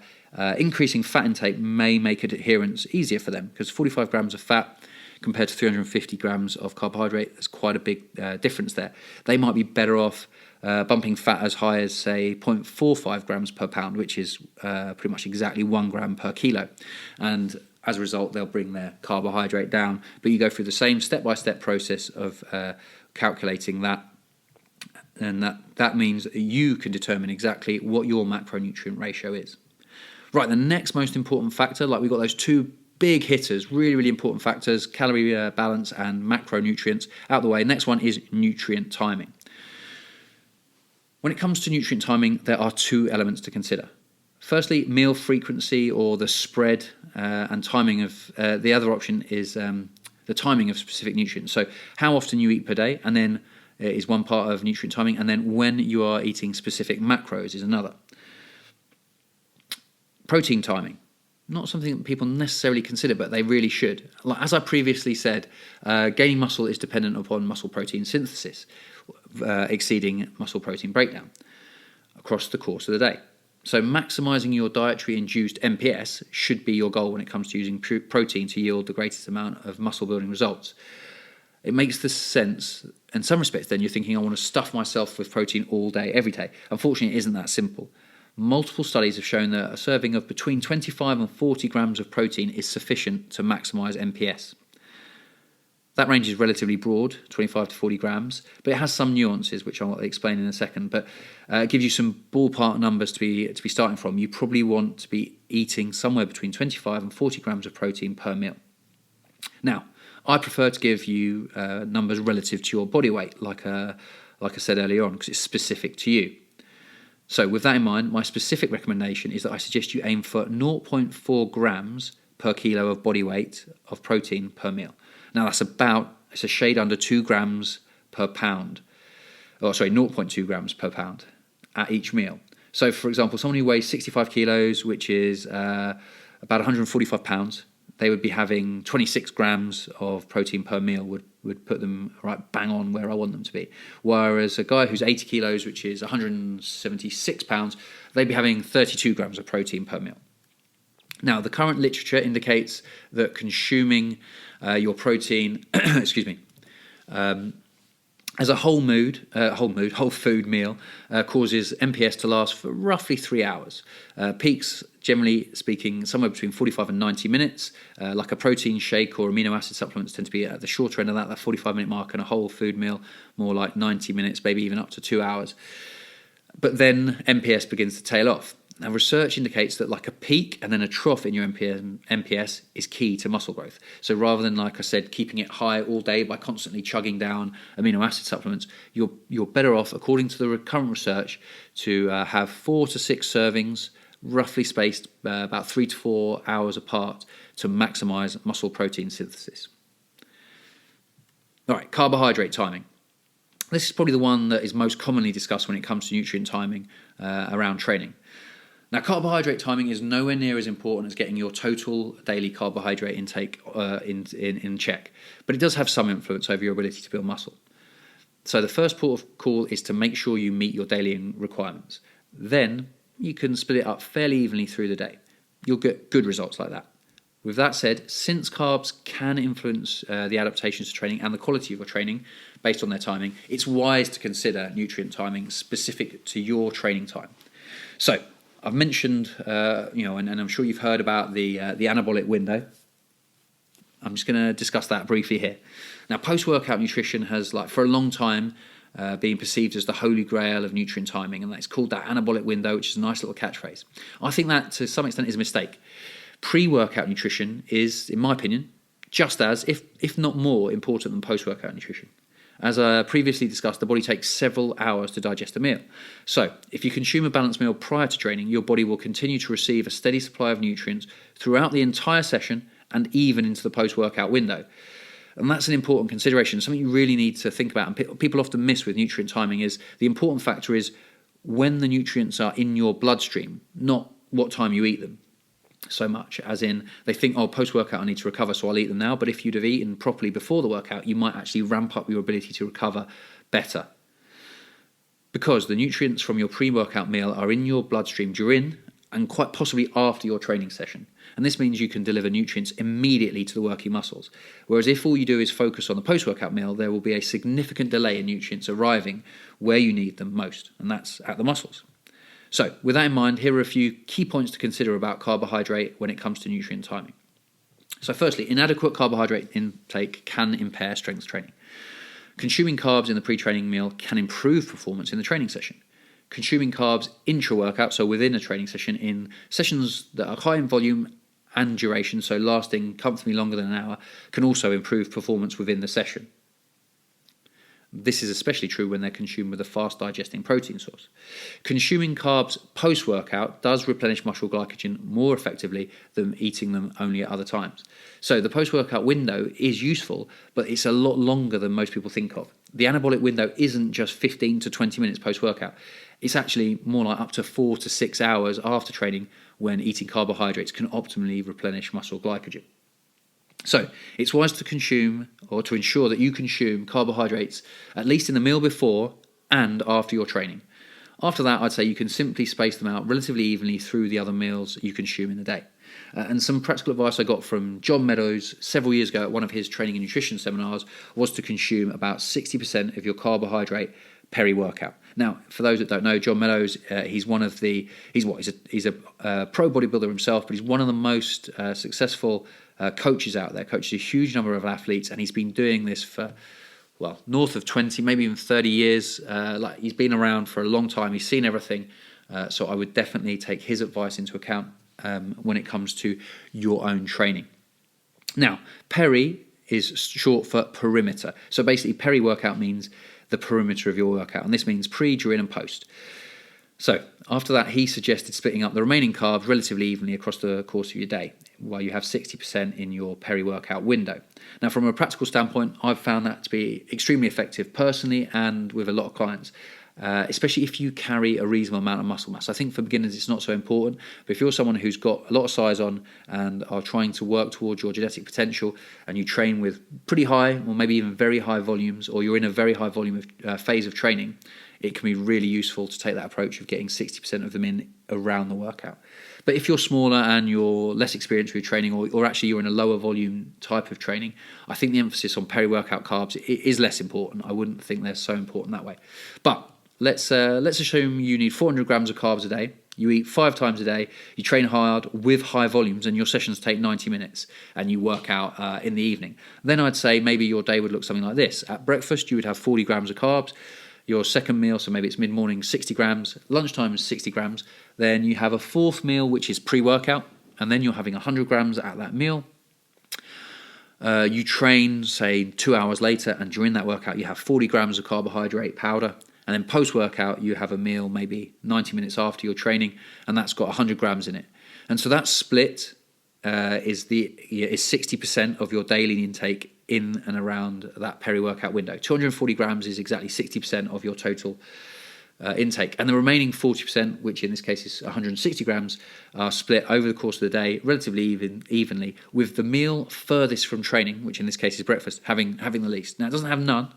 increasing fat intake may make adherence easier for them, because 45 grams of fat compared to 350 grams of carbohydrate, there's quite a big difference there. They might be better off bumping fat as high as, say, 0.45 grams per pound, which is pretty much exactly 1 gram per kilo. And as a result, they'll bring their carbohydrate down. But you go through the same step-by-step process of calculating that. And that means that you can determine exactly what your macronutrient ratio is. Right, the next most important factor, like we've got those two big hitters, really, really important factors, calorie balance and macronutrients out the way. Next one is nutrient timing. When it comes to nutrient timing, there are 2 elements to consider. Firstly, meal frequency, or the spread and timing of, the other option is the timing of specific nutrients. So how often you eat per day, and then is one part of nutrient timing, and then when you are eating specific macros is another. Protein timing. Not something that people necessarily consider, but they really should. Like, as I previously said, gaining muscle is dependent upon muscle protein synthesis, exceeding muscle protein breakdown across the course of the day. So maximising your dietary induced MPS should be your goal when it comes to using protein to yield the greatest amount of muscle building results. It makes the sense, in some respects, then you're thinking, I want to stuff myself with protein all day, every day. Unfortunately, it isn't that simple. Multiple studies have shown that a serving of between 25 and 40 grams of protein is sufficient to maximise MPS. That range is relatively broad, 25 to 40 grams, but it has some nuances, which I'll explain in a second. But it gives you some ballpark numbers to be starting from. You probably want to be eating somewhere between 25 and 40 grams of protein per meal. Now, I prefer to give you numbers relative to your body weight, like I said earlier on, because it's specific to you. So with that in mind, my specific recommendation is that I suggest you aim for 0.4 grams per kilo of body weight of protein per meal. Now it's a shade under 2 grams per pound. 0.2 grams per pound at each meal. So for example, someone who weighs 65 kilos, which is about 145 pounds, they would be having 26 grams of protein per meal would put them right bang on where I want them to be. Whereas a guy who's 80 kilos, which is 176 pounds, they'd be having 32 grams of protein per meal. Now, the current literature indicates that consuming your protein, as a whole food meal causes MPS to last for roughly 3 hours. Peaks, generally speaking, somewhere between 45 and 90 minutes. Like a protein shake or amino acid supplements tend to be at the shorter end of that 45-minute mark, and a whole food meal more like 90 minutes, maybe even up to 2 hours. But then MPS begins to tail off. Now, research indicates that like a peak and then a trough in your MPS is key to muscle growth. So rather than, like I said, keeping it high all day by constantly chugging down amino acid supplements, you're better off, according to the current research, to have 4 to 6 servings, roughly spaced about 3 to 4 hours apart, to maximise muscle protein synthesis. All right, carbohydrate timing. This is probably the one that is most commonly discussed when it comes to nutrient timing around training. Now, carbohydrate timing is nowhere near as important as getting your total daily carbohydrate intake in check, but it does have some influence over your ability to build muscle. So the first port of call is to make sure you meet your daily requirements. Then you can split it up fairly evenly through the day. You'll get good results like that. With that said, since carbs can influence the adaptations to training and the quality of your training based on their timing, it's wise to consider nutrient timing specific to your training time. So I've mentioned, and I'm sure you've heard about the anabolic window. I'm just going to discuss that briefly here. Now, post-workout nutrition has, for a long time, been perceived as the holy grail of nutrient timing, and it's called that anabolic window, which is a nice little catchphrase. I think that, to some extent, is a mistake. Pre-workout nutrition is, in my opinion, just as, if not more, important than post-workout nutrition. As I previously discussed, the body takes several hours to digest a meal. So, if you consume a balanced meal prior to training, your body will continue to receive a steady supply of nutrients throughout the entire session and even into the post-workout window. And that's an important consideration, something you really need to think about, and people often miss with nutrient timing is the important factor is when the nutrients are in your bloodstream, not what time you eat them. So much as in they think, post-workout I need to recover, so I'll eat them now. But if you'd have eaten properly before the workout, you might actually ramp up your ability to recover better, because the nutrients from your pre-workout meal are in your bloodstream during and quite possibly after your training session. And this means you can deliver nutrients immediately to the working muscles. Whereas if all you do is focus on the post-workout meal, there will be a significant delay in nutrients arriving where you need them most, and that's at the muscles. So, with that in mind, here are a few key points to consider about carbohydrate when it comes to nutrient timing. So firstly, inadequate carbohydrate intake can impair strength training. Consuming carbs in the pre-training meal can improve performance in the training session. Consuming carbs intra-workout, so within a training session, in sessions that are high in volume and duration, so lasting comfortably longer than an hour, can also improve performance within the session. This is especially true when they're consumed with a fast-digesting protein source. Consuming carbs post-workout does replenish muscle glycogen more effectively than eating them only at other times. So the post-workout window is useful, but it's a lot longer than most people think of. the anabolic window isn't just 15 to 20 minutes post-workout. It's actually more like up to 4 to 6 hours after training when eating carbohydrates can optimally replenish muscle glycogen. So it's wise to consume, or to ensure that you consume carbohydrates at least in the meal before and after your training. After that, I'd say you can simply space them out relatively evenly through the other meals you consume in the day. And some practical advice I got from John Meadows several years ago at one of his training and nutrition seminars was to consume about 60% of your carbohydrate peri-workout. Now, for those that don't know, John Meadows, he's a pro bodybuilder himself, but he's one of the most successful coaches out there, coaches a huge number of athletes, and he's been doing this for, well, north of 20, maybe even 30 years. He's been around for a long time. He's seen everything. So I would definitely take his advice into account when it comes to your own training. Now, peri is short for perimeter. So basically, peri-workout means the perimeter of your workout, and this means pre, during, and post. So after that, he suggested splitting up the remaining carbs relatively evenly across the course of your day, while you have 60% in your peri-workout window. Now, from a practical standpoint, I've found that to be extremely effective personally and with a lot of clients, especially if you carry a reasonable amount of muscle mass. I think for beginners it's not so important, but if you're someone who's got a lot of size on and are trying to work towards your genetic potential, and you train with pretty high or maybe even very high volumes, or you're in a very high volume of phase of training, it can be really useful to take that approach of getting 60% of them in around the workout. But if you're smaller and you're less experienced with training, or actually you're in a lower volume type of training, I think the emphasis on peri-workout carbs is less important. I wouldn't think they're so important that way. But let's assume you need 400 grams of carbs a day. You eat 5 times a day, you train hard with high volumes, and your sessions take 90 minutes, and you work out in the evening. Then I'd say maybe your day would look something like this. At breakfast, you would have 40 grams of carbs. Your second meal, so maybe it's mid-morning, 60 grams. Lunchtime is 60 grams. Then you have a fourth meal, which is pre-workout, and then you're having 100 grams at that meal. You train, say, 2 hours later, and during that workout, you have 40 grams of carbohydrate powder. And then post-workout, you have a meal maybe 90 minutes after your training, and that's got 100 grams in it. And so that split is 60% of your daily intake in and around that peri-workout window. 240 grams is exactly 60% of your total intake. And the remaining 40%, which in this case is 160 grams, are split over the course of the day relatively evenly, with the meal furthest from training, which in this case is breakfast, having the least. Now, it doesn't have none,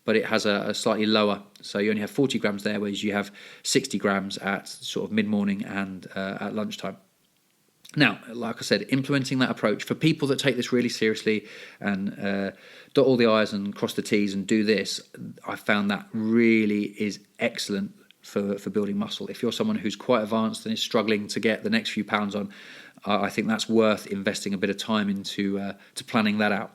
but it has a slightly lower. So you only have 40 grams there, whereas you have 60 grams at sort of mid-morning and at lunchtime. Now, like I said, implementing that approach for people that take this really seriously and dot all the I's and cross the T's and do this, I found that really is excellent for building muscle. If you're someone who's quite advanced and is struggling to get the next few pounds on, I think that's worth investing a bit of time into to planning that out.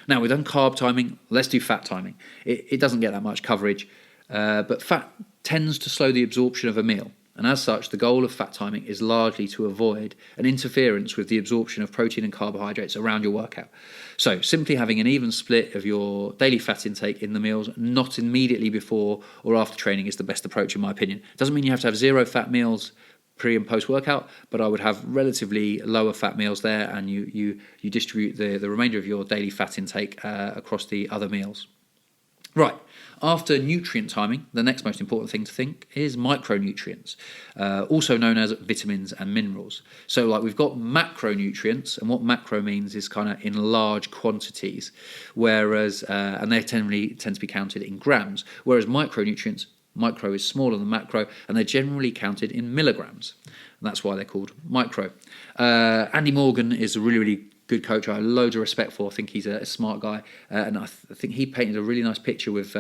Now, we've done carb timing, let's do fat timing. It doesn't get that much coverage, but fat tends to slow the absorption of a meal. And as such, the goal of fat timing is largely to avoid an interference with the absorption of protein and carbohydrates around your workout. So simply having an even split of your daily fat intake in the meals, not immediately before or after training, is the best approach in my opinion. Doesn't mean you have to have zero fat meals pre and post workout, but I would have relatively lower fat meals there, and you distribute the remainder of your daily fat intake across the other meals. Right, after nutrient timing, the next most important thing to think is micronutrients, also known as vitamins and minerals. So like we've got macronutrients, and what macro means is kind of in large quantities, whereas, and they tend to be counted in grams, whereas micronutrients, micro is smaller than macro, and they're generally counted in milligrams. And that's why they're called micro. Andy Morgan is a really good coach I have loads of respect for. I think he's a smart guy, and I think he painted a really nice picture with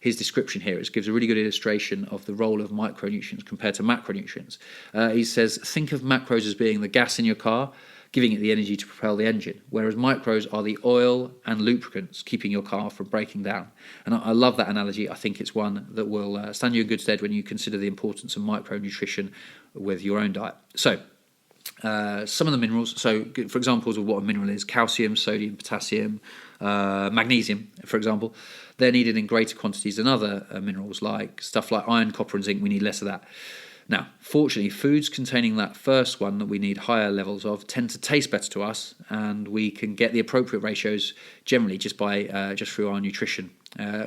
his description here. It gives a really good illustration of the role of micronutrients compared to macronutrients. He says, think of macros as being the gas in your car, giving it the energy to propel the engine, whereas micros are the oil and lubricants keeping your car from breaking down. And I love that analogy. I think it's one that will stand you in good stead when you consider the importance of micronutrition with your own diet. So some of the minerals, so for examples of what a mineral is: calcium, sodium, potassium, magnesium, for example, they're needed in greater quantities than other minerals, like stuff like iron, copper and zinc. We need less of that. Now, fortunately, foods containing that first one that we need higher levels of tend to taste better to us, and we can get the appropriate ratios generally just through our nutrition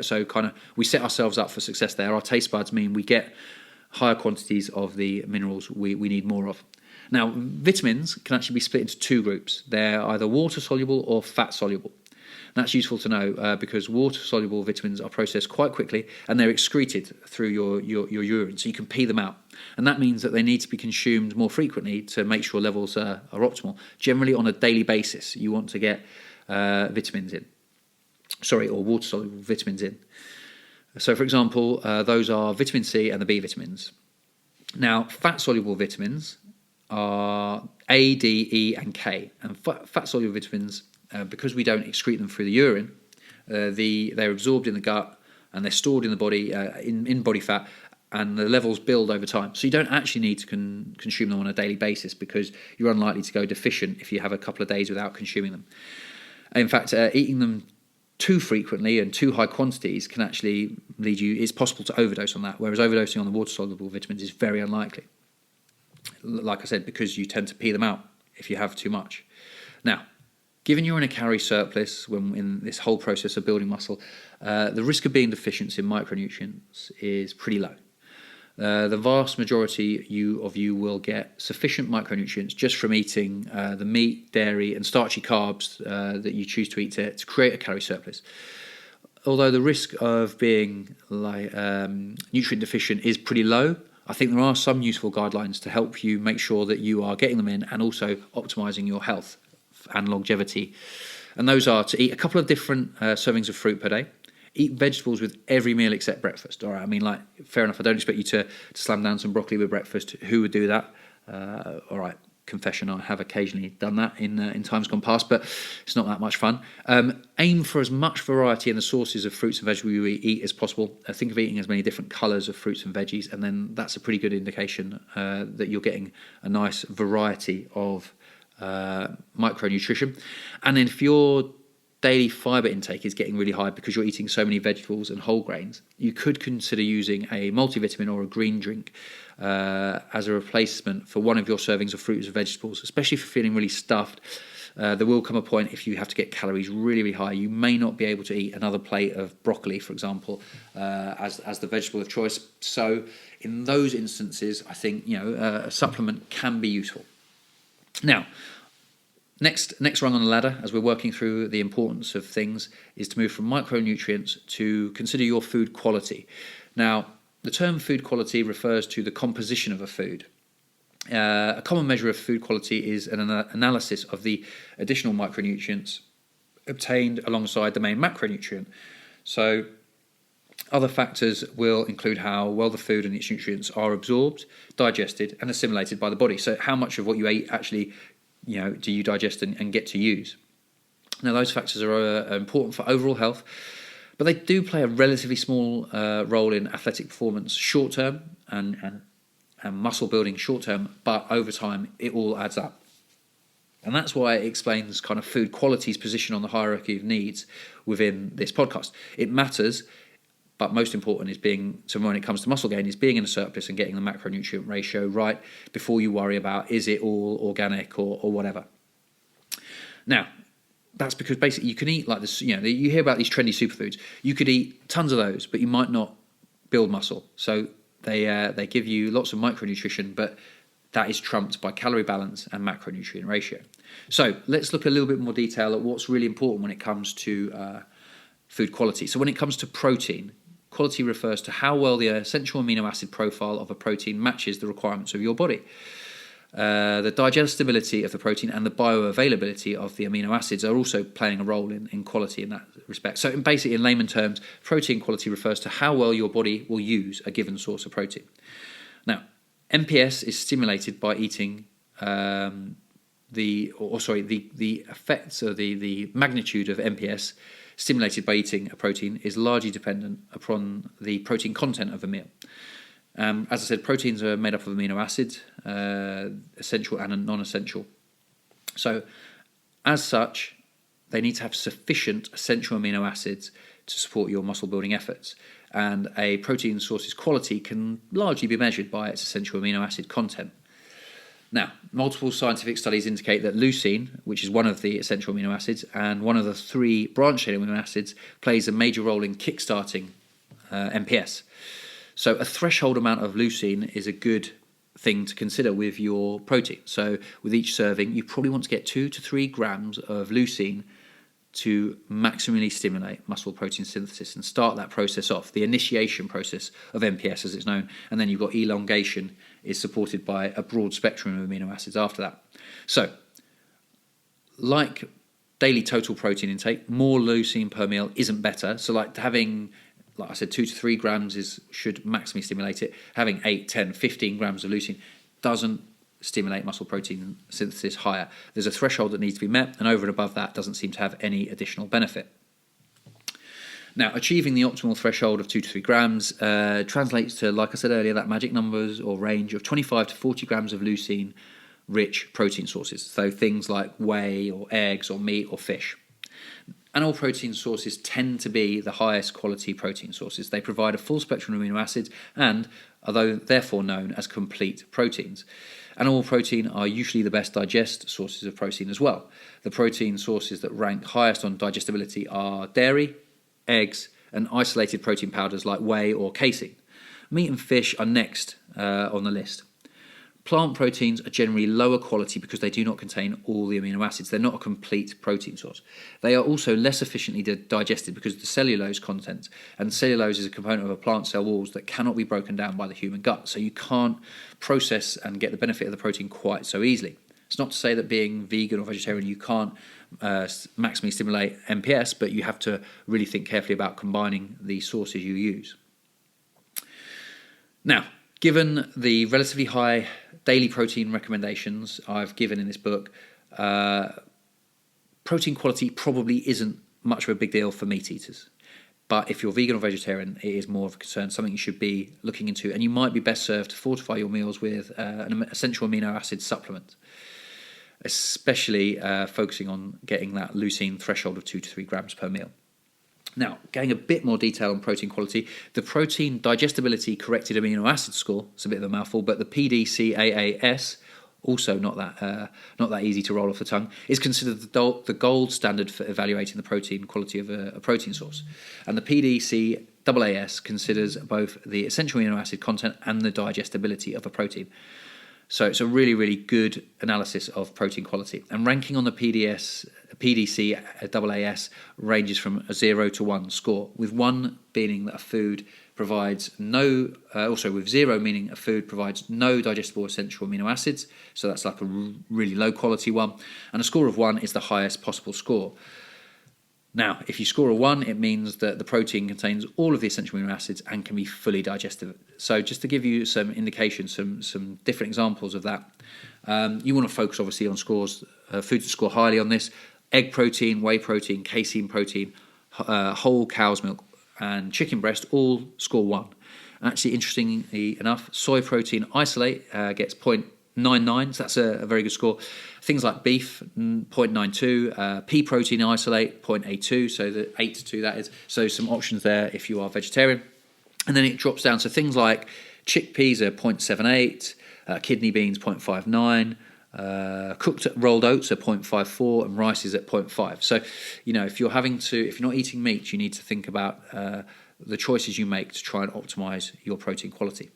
So kind of we set ourselves up for success there. Our taste buds mean we get higher quantities of the minerals we need more of. Now, vitamins can actually be split into two groups. They're either water-soluble or fat-soluble. That's useful to know because water-soluble vitamins are processed quite quickly and they're excreted through your urine, so you can pee them out. And that means that they need to be consumed more frequently to make sure levels are optimal. Generally, on a daily basis, you want to get vitamins in. Or water-soluble vitamins in. So, for example, those are vitamin C and the B vitamins. Now, fat-soluble vitamins are A, D, E, and K. And fat-soluble vitamins, because we don't excrete them through the urine, they're absorbed in the gut and they're stored in the body, in body fat, and the levels build over time. So you don't actually need to consume them on a daily basis because you're unlikely to go deficient if you have a couple of days without consuming them. In fact, eating them too frequently and too high quantities can actually lead you, it's possible to overdose on that, whereas overdosing on the water-soluble vitamins is very unlikely. Like I said, because you tend to pee them out if you have too much. Now, given you're in a calorie surplus when in this whole process of building muscle, the risk of being deficient in micronutrients is pretty low. The vast majority of you will get sufficient micronutrients just from eating the meat, dairy and starchy carbs that you choose to eat to create a calorie surplus. Although the risk of being nutrient deficient is pretty low, I think there are some useful guidelines to help you make sure that you are getting them in and also optimizing your health and longevity. And those are to eat a couple of different servings of fruit per day. Eat vegetables with every meal except breakfast. All right, I mean, fair enough. I don't expect you to slam down some broccoli with breakfast. Who would do that? All right, confession, I have occasionally done that in times gone past, but it's not that much fun. Aim for as much variety in the sources of fruits and vegetables you eat as possible. Think of eating as many different colours of fruits and veggies, and then that's a pretty good indication that you're getting a nice variety of micronutrition. And then if your daily fibre intake is getting really high because you're eating so many vegetables and whole grains, you could consider using a multivitamin or a green drink as a replacement for one of your servings of fruits and vegetables, especially if you're feeling really stuffed. There will come a point if you have to get calories really, really high, you may not be able to eat another plate of broccoli, for example, as the vegetable of choice. So in those instances, I think a supplement can be useful. Now, next rung on the ladder, as we're working through the importance of things, is to move from micronutrients to consider your food quality. Now, the term food quality refers to the composition of a food. A common measure of food quality is an analysis of the additional micronutrients obtained alongside the main macronutrient. So other factors will include how well the food and its nutrients are absorbed, digested and assimilated by the body. So how much of what you eat actually do you digest and get to use? Now, those factors are important for overall health, but they do play a relatively small role in athletic performance short term and muscle building short term, but over time it all adds up. And that's why it explains kind of food quality's position on the hierarchy of needs within this podcast. It matters, but most important is when it comes to muscle gain, is being in a surplus and getting the macronutrient ratio right before you worry about is it all organic or whatever. Now, that's because basically you can eat like this, you hear about these trendy superfoods. You could eat tons of those, but you might not build muscle. So they give you lots of micronutrition, but that is trumped by calorie balance and macronutrient ratio. So let's look a little bit more detail at what's really important when it comes to food quality. So when it comes to protein, quality refers to how well the essential amino acid profile of a protein matches the requirements of your body. The digestibility of the protein and the bioavailability of the amino acids are also playing a role in quality in that respect. So basically, in layman terms, protein quality refers to how well your body will use a given source of protein. Now, MPS is stimulated by eating the effects or the magnitude of MPS stimulated by eating a protein is largely dependent upon the protein content of a meal. As I said, proteins are made up of amino acids, essential and non-essential. So, as such, they need to have sufficient essential amino acids to support your muscle building efforts. And a protein source's quality can largely be measured by its essential amino acid content. Now, multiple scientific studies indicate that leucine, which is one of the essential amino acids and one of the 3 branched-chain amino acids, plays a major role in kickstarting MPS. So a threshold amount of leucine is a good thing to consider with your protein. So with each serving, you probably want to get 2 to 3 grams of leucine to maximally stimulate muscle protein synthesis and start that process off, the initiation process of MPS as it's known. And then you've got elongation is supported by a broad spectrum of amino acids after that. So, like daily total protein intake, more leucine per meal isn't better. So like having, like I said, 2 to 3 grams should maximally stimulate it. Having 8, 10, 15 grams of leucine doesn't stimulate muscle protein synthesis higher. There's a threshold that needs to be met, and over and above that doesn't seem to have any additional benefit. Now, achieving the optimal threshold of 2 to 3 grams translates to, like I said earlier, that magic numbers or range of 25 to 40 grams of leucine-rich protein sources. So things like whey or eggs or meat or fish. Animal protein sources tend to be the highest quality protein sources. They provide a full spectrum of amino acids and are therefore known as complete proteins. Animal protein are usually the best digest sources of protein as well. The protein sources that rank highest on digestibility are dairy, eggs, and isolated protein powders like whey or casein. Meat and fish are next on the list. Plant proteins are generally lower quality because they do not contain all the amino acids. They're not a complete protein source. They are also less efficiently digested because of the cellulose content. And cellulose is a component of a plant cell walls that cannot be broken down by the human gut. So you can't process and get the benefit of the protein quite so easily. It's not to say that being vegan or vegetarian you can't maximally stimulate MPS, but you have to really think carefully about combining the sources you use. Now, given the relatively high daily protein recommendations I've given in this book, protein quality probably isn't much of a big deal for meat eaters. But if you're vegan or vegetarian, it is more of a concern, something you should be looking into, and you might be best served to fortify your meals with an essential amino acid supplement, especially focusing on getting that leucine threshold of 2 to 3 grams per meal. Now, getting a bit more detail on protein quality, the protein digestibility corrected amino acid score, it's a bit of a mouthful, but the PDCAAS, also not that easy to roll off the tongue, is considered the gold standard for evaluating the protein quality of a protein source. And the PDCAAS considers both the essential amino acid content and the digestibility of a protein. So it's a really, really good analysis of protein quality. And ranking on the PDCAAS ranges from a 0 to 1 score, with 1 meaning that a food provides with 0 meaning a food provides no digestible essential amino acids, so that's like a really low quality one, and a score of 1 is the highest possible score. Now, if you score a 1, it means that the protein contains all of the essential amino acids and can be fully digested. So just to give you some indications, some different examples of that, you want to focus obviously on scores, foods that score highly on this: egg protein, whey protein, casein protein, whole cow's milk, and chicken breast all score 1. And actually, interestingly enough, soy protein isolate gets 0.99, so that's a very good score. Things like beef, 0.92, pea protein isolate, 0.82, so the 8 to 2 that is. So some options there if you are vegetarian. And then it drops down, so things like chickpeas are 0.78, kidney beans 0.59, cooked rolled oats are 0.54, and rice is at 0.5. So, if you're not eating meat, you need to think about the choices you make to try and optimize your protein quality.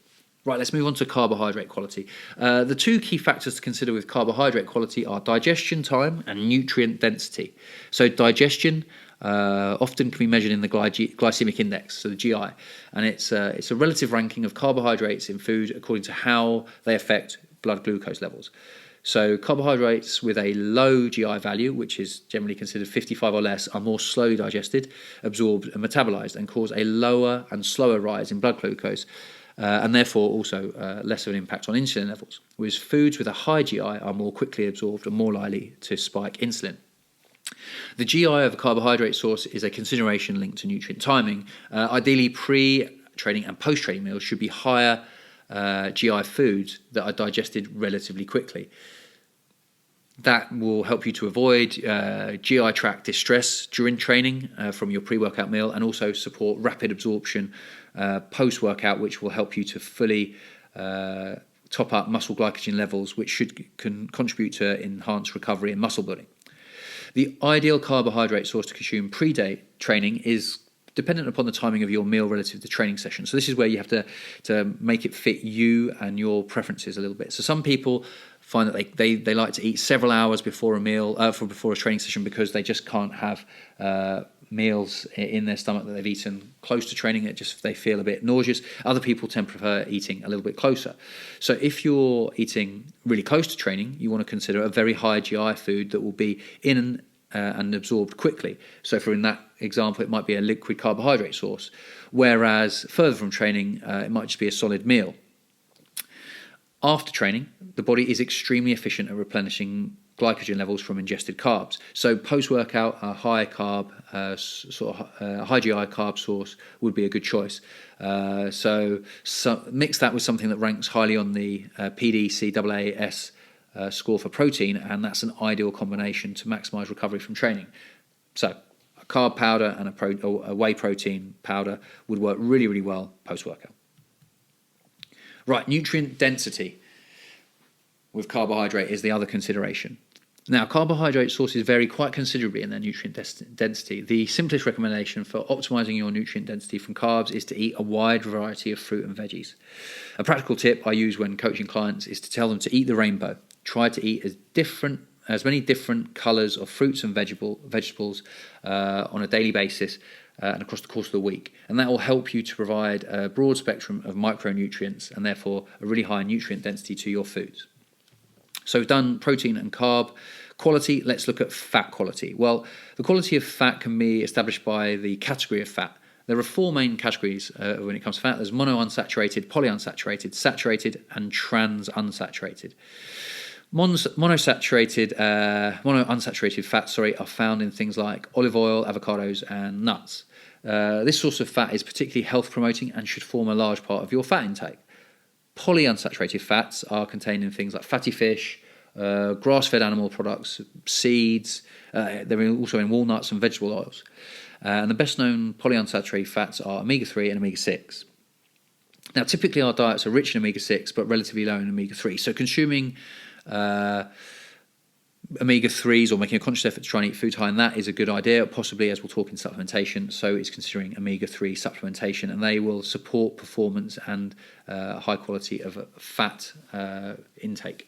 Right, let's move on to carbohydrate quality. The 2 key factors to consider with carbohydrate quality are digestion time and nutrient density. So digestion often can be measured in the glycemic index, so the GI, and it's a relative ranking of carbohydrates in food according to how they affect blood glucose levels. So carbohydrates with a low GI value, which is generally considered 55 or less, are more slowly digested, absorbed and metabolized, and cause a lower and slower rise in blood glucose, and therefore also less of an impact on insulin levels, whereas foods with a high GI are more quickly absorbed and more likely to spike insulin. The GI of a carbohydrate source is a consideration linked to nutrient timing. Ideally, pre-training and post-training meals should be higher GI foods that are digested relatively quickly. That will help you to avoid GI tract distress during training from your pre-workout meal, and also support rapid absorption post-workout, which will help you to fully top up muscle glycogen levels, which can contribute to enhanced recovery and muscle building. The ideal carbohydrate source to consume pre-day training is dependent upon the timing of your meal relative to the training session. So this is where you have to make it fit you and your preferences a little bit. So some people find that they like to eat several hours before a meal, before a training session, because they just can't have meals in their stomach that they've eaten close to training. They feel a bit nauseous. Other people tend to prefer eating a little bit closer. So if you're eating really close to training, you want to consider a very high GI food that will be in and absorbed quickly. So for in that example, it might be a liquid carbohydrate source, whereas further from training, it might just be a solid meal. After training, the body is extremely efficient at replenishing glycogen levels from ingested carbs. So post-workout, a high carb, high GI carb source would be a good choice. So mix that with something that ranks highly on the PDCAAS score for protein, and that's an ideal combination to maximize recovery from training. So a carb powder and a whey protein powder would work really, really well post-workout. Right, nutrient density with carbohydrate is the other consideration. Now, carbohydrate sources vary quite considerably in their nutrient density. The simplest recommendation for optimizing your nutrient density from carbs is to eat a wide variety of fruit and veggies. A practical tip I use when coaching clients is to tell them to eat the rainbow. Try to eat as many different colours of fruits and vegetables on a daily basis and across the course of the week. And that will help you to provide a broad spectrum of micronutrients and therefore a really high nutrient density to your foods. So we've done protein and carb quality. Let's look at fat quality. Well, the quality of fat can be established by the category of fat. There are four main categories when it comes to fat. There's monounsaturated, polyunsaturated, saturated, and trans-unsaturated. Monounsaturated fats are found in things like olive oil, avocados, and nuts. This source of fat is particularly health promoting and should form a large part of your fat intake. Polyunsaturated fats are contained in things like fatty fish, grass-fed animal products, seeds. They're also in walnuts and vegetable oils. And the best-known polyunsaturated fats are omega-3 and omega-6. Now, typically our diets are rich in omega-6 but relatively low in omega-3. So consuming omega-3s or making a conscious effort to try and eat foods high in that is a good idea, possibly, as we'll talk in supplementation. So it's considering omega-3 supplementation, and they will support performance and high quality of fat intake.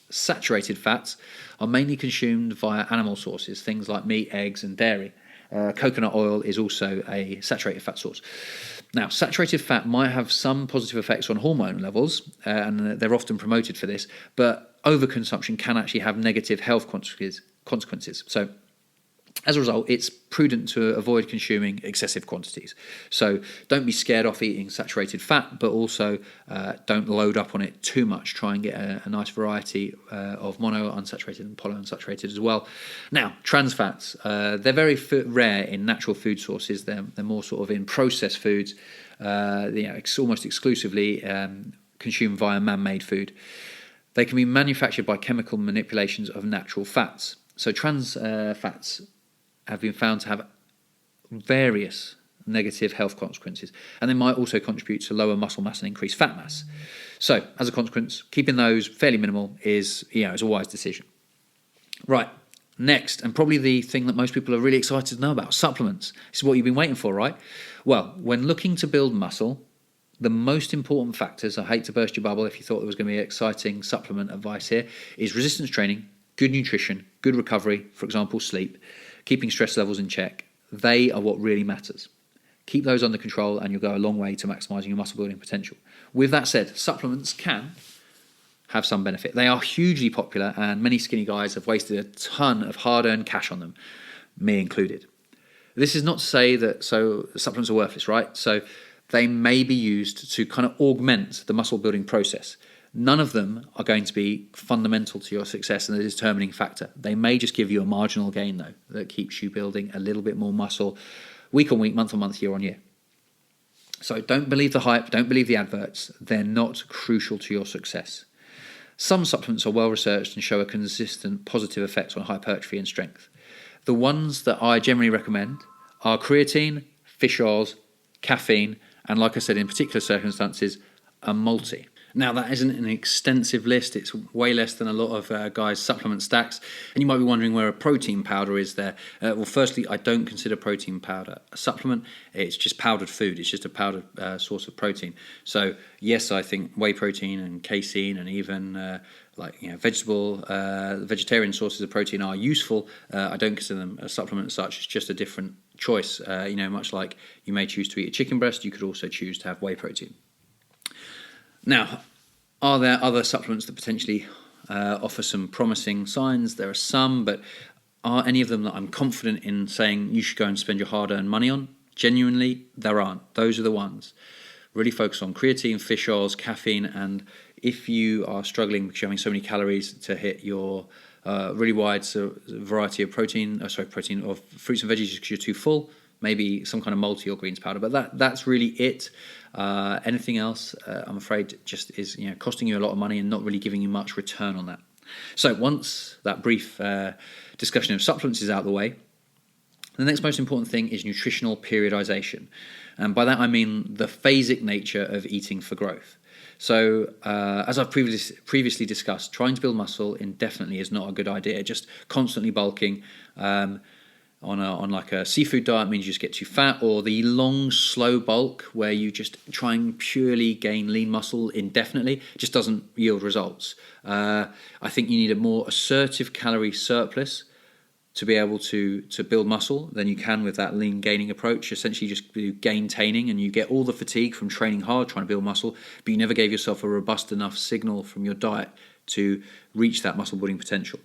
Saturated fats are mainly consumed via animal sources, things like meat, eggs, and dairy. Coconut oil is also a saturated fat source. Now, saturated fat might have some positive effects on hormone levels, and they're often promoted for this, but overconsumption can actually have negative health consequences. So, as a result, it's prudent to avoid consuming excessive quantities. So don't be scared off eating saturated fat, but also don't load up on it too much. Try and get a nice variety of monounsaturated and polyunsaturated as well. Now, trans fats, they're very rare in natural food sources. They're more sort of in processed foods, it's almost exclusively consumed via man-made food. They can be manufactured by chemical manipulations of natural fats. So trans fats have been found to have various negative health consequences, and they might also contribute to lower muscle mass and increased fat mass. So, as a consequence, keeping those fairly minimal is a wise decision. Right, next, and probably the thing that most people are really excited to know about, supplements. This is what you've been waiting for, right? Well, when looking to build muscle, the most important factors, I hate to burst your bubble if you thought there was going to be exciting supplement advice here, is resistance training, good nutrition, good recovery, for example, sleep, keeping stress levels in check. They are what really matters. Keep those under control and you'll go a long way to maximising your muscle building potential. With that said, supplements can have some benefit. They are hugely popular and many skinny guys have wasted a ton of hard-earned cash on them, me included. This is not to say that supplements are worthless, right? So they may be used to kind of augment the muscle building process. None of them are going to be fundamental to your success and a determining factor. They may just give you a marginal gain, though, that keeps you building a little bit more muscle week on week, month on month, year on year. So don't believe the hype, don't believe the adverts. They're not crucial to your success. Some supplements are well researched and show a consistent positive effect on hypertrophy and strength. The ones that I generally recommend are creatine, fish oils, caffeine, and like I said, in particular circumstances, a multi. Now, that isn't an extensive list. It's way less than a lot of guys' supplement stacks. And you might be wondering where a protein powder is there. Well, firstly, I don't consider protein powder a supplement. It's just powdered food. It's just a powdered source of protein. So, yes, I think whey protein and casein and even vegetarian sources of protein are useful. I don't consider them a supplement as such. It's just a different choice. Much like you may choose to eat a chicken breast, you could also choose to have whey protein. Now, are there other supplements that potentially offer some promising signs? There are some, but are any of them that I'm confident in saying you should go and spend your hard-earned money on? Genuinely, there aren't. Those are the ones. Really focus on creatine, fish oils, caffeine, and if you are struggling because you're having so many calories to hit your really wide variety of protein of fruits and veggies because you're too full, maybe some kind of multi or greens powder, but that's really it. Anything else, I'm afraid, just is costing you a lot of money and not really giving you much return on that. So once that brief discussion of supplements is out of the way, the next most important thing is nutritional periodization. And by that I mean the phasic nature of eating for growth. So as I've previously discussed, trying to build muscle indefinitely is not a good idea. Just constantly bulking on like a seafood diet means you just get too fat, or the long, slow bulk where you just try and purely gain lean muscle indefinitely just doesn't yield results. I think you need a more assertive calorie surplus to be able to build muscle than you can with that lean gaining approach. Essentially just do gaintaining and you get all the fatigue from training hard, trying to build muscle, but you never gave yourself a robust enough signal from your diet to reach that muscle building potential.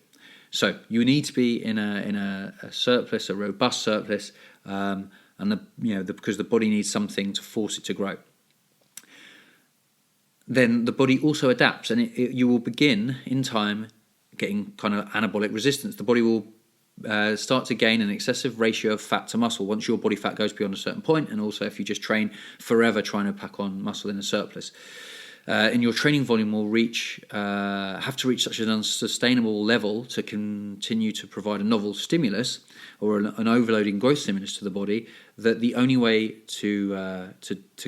So you need to be in a surplus, a robust surplus, because the body needs something to force it to grow. Then the body also adapts, and you will begin in time getting kind of anabolic resistance. The body will start to gain an excessive ratio of fat to muscle once your body fat goes beyond a certain point, and also if you just train forever trying to pack on muscle in a surplus. And your training volume will have to reach such an unsustainable level to continue to provide a novel stimulus or an overloading growth stimulus to the body, that the only way to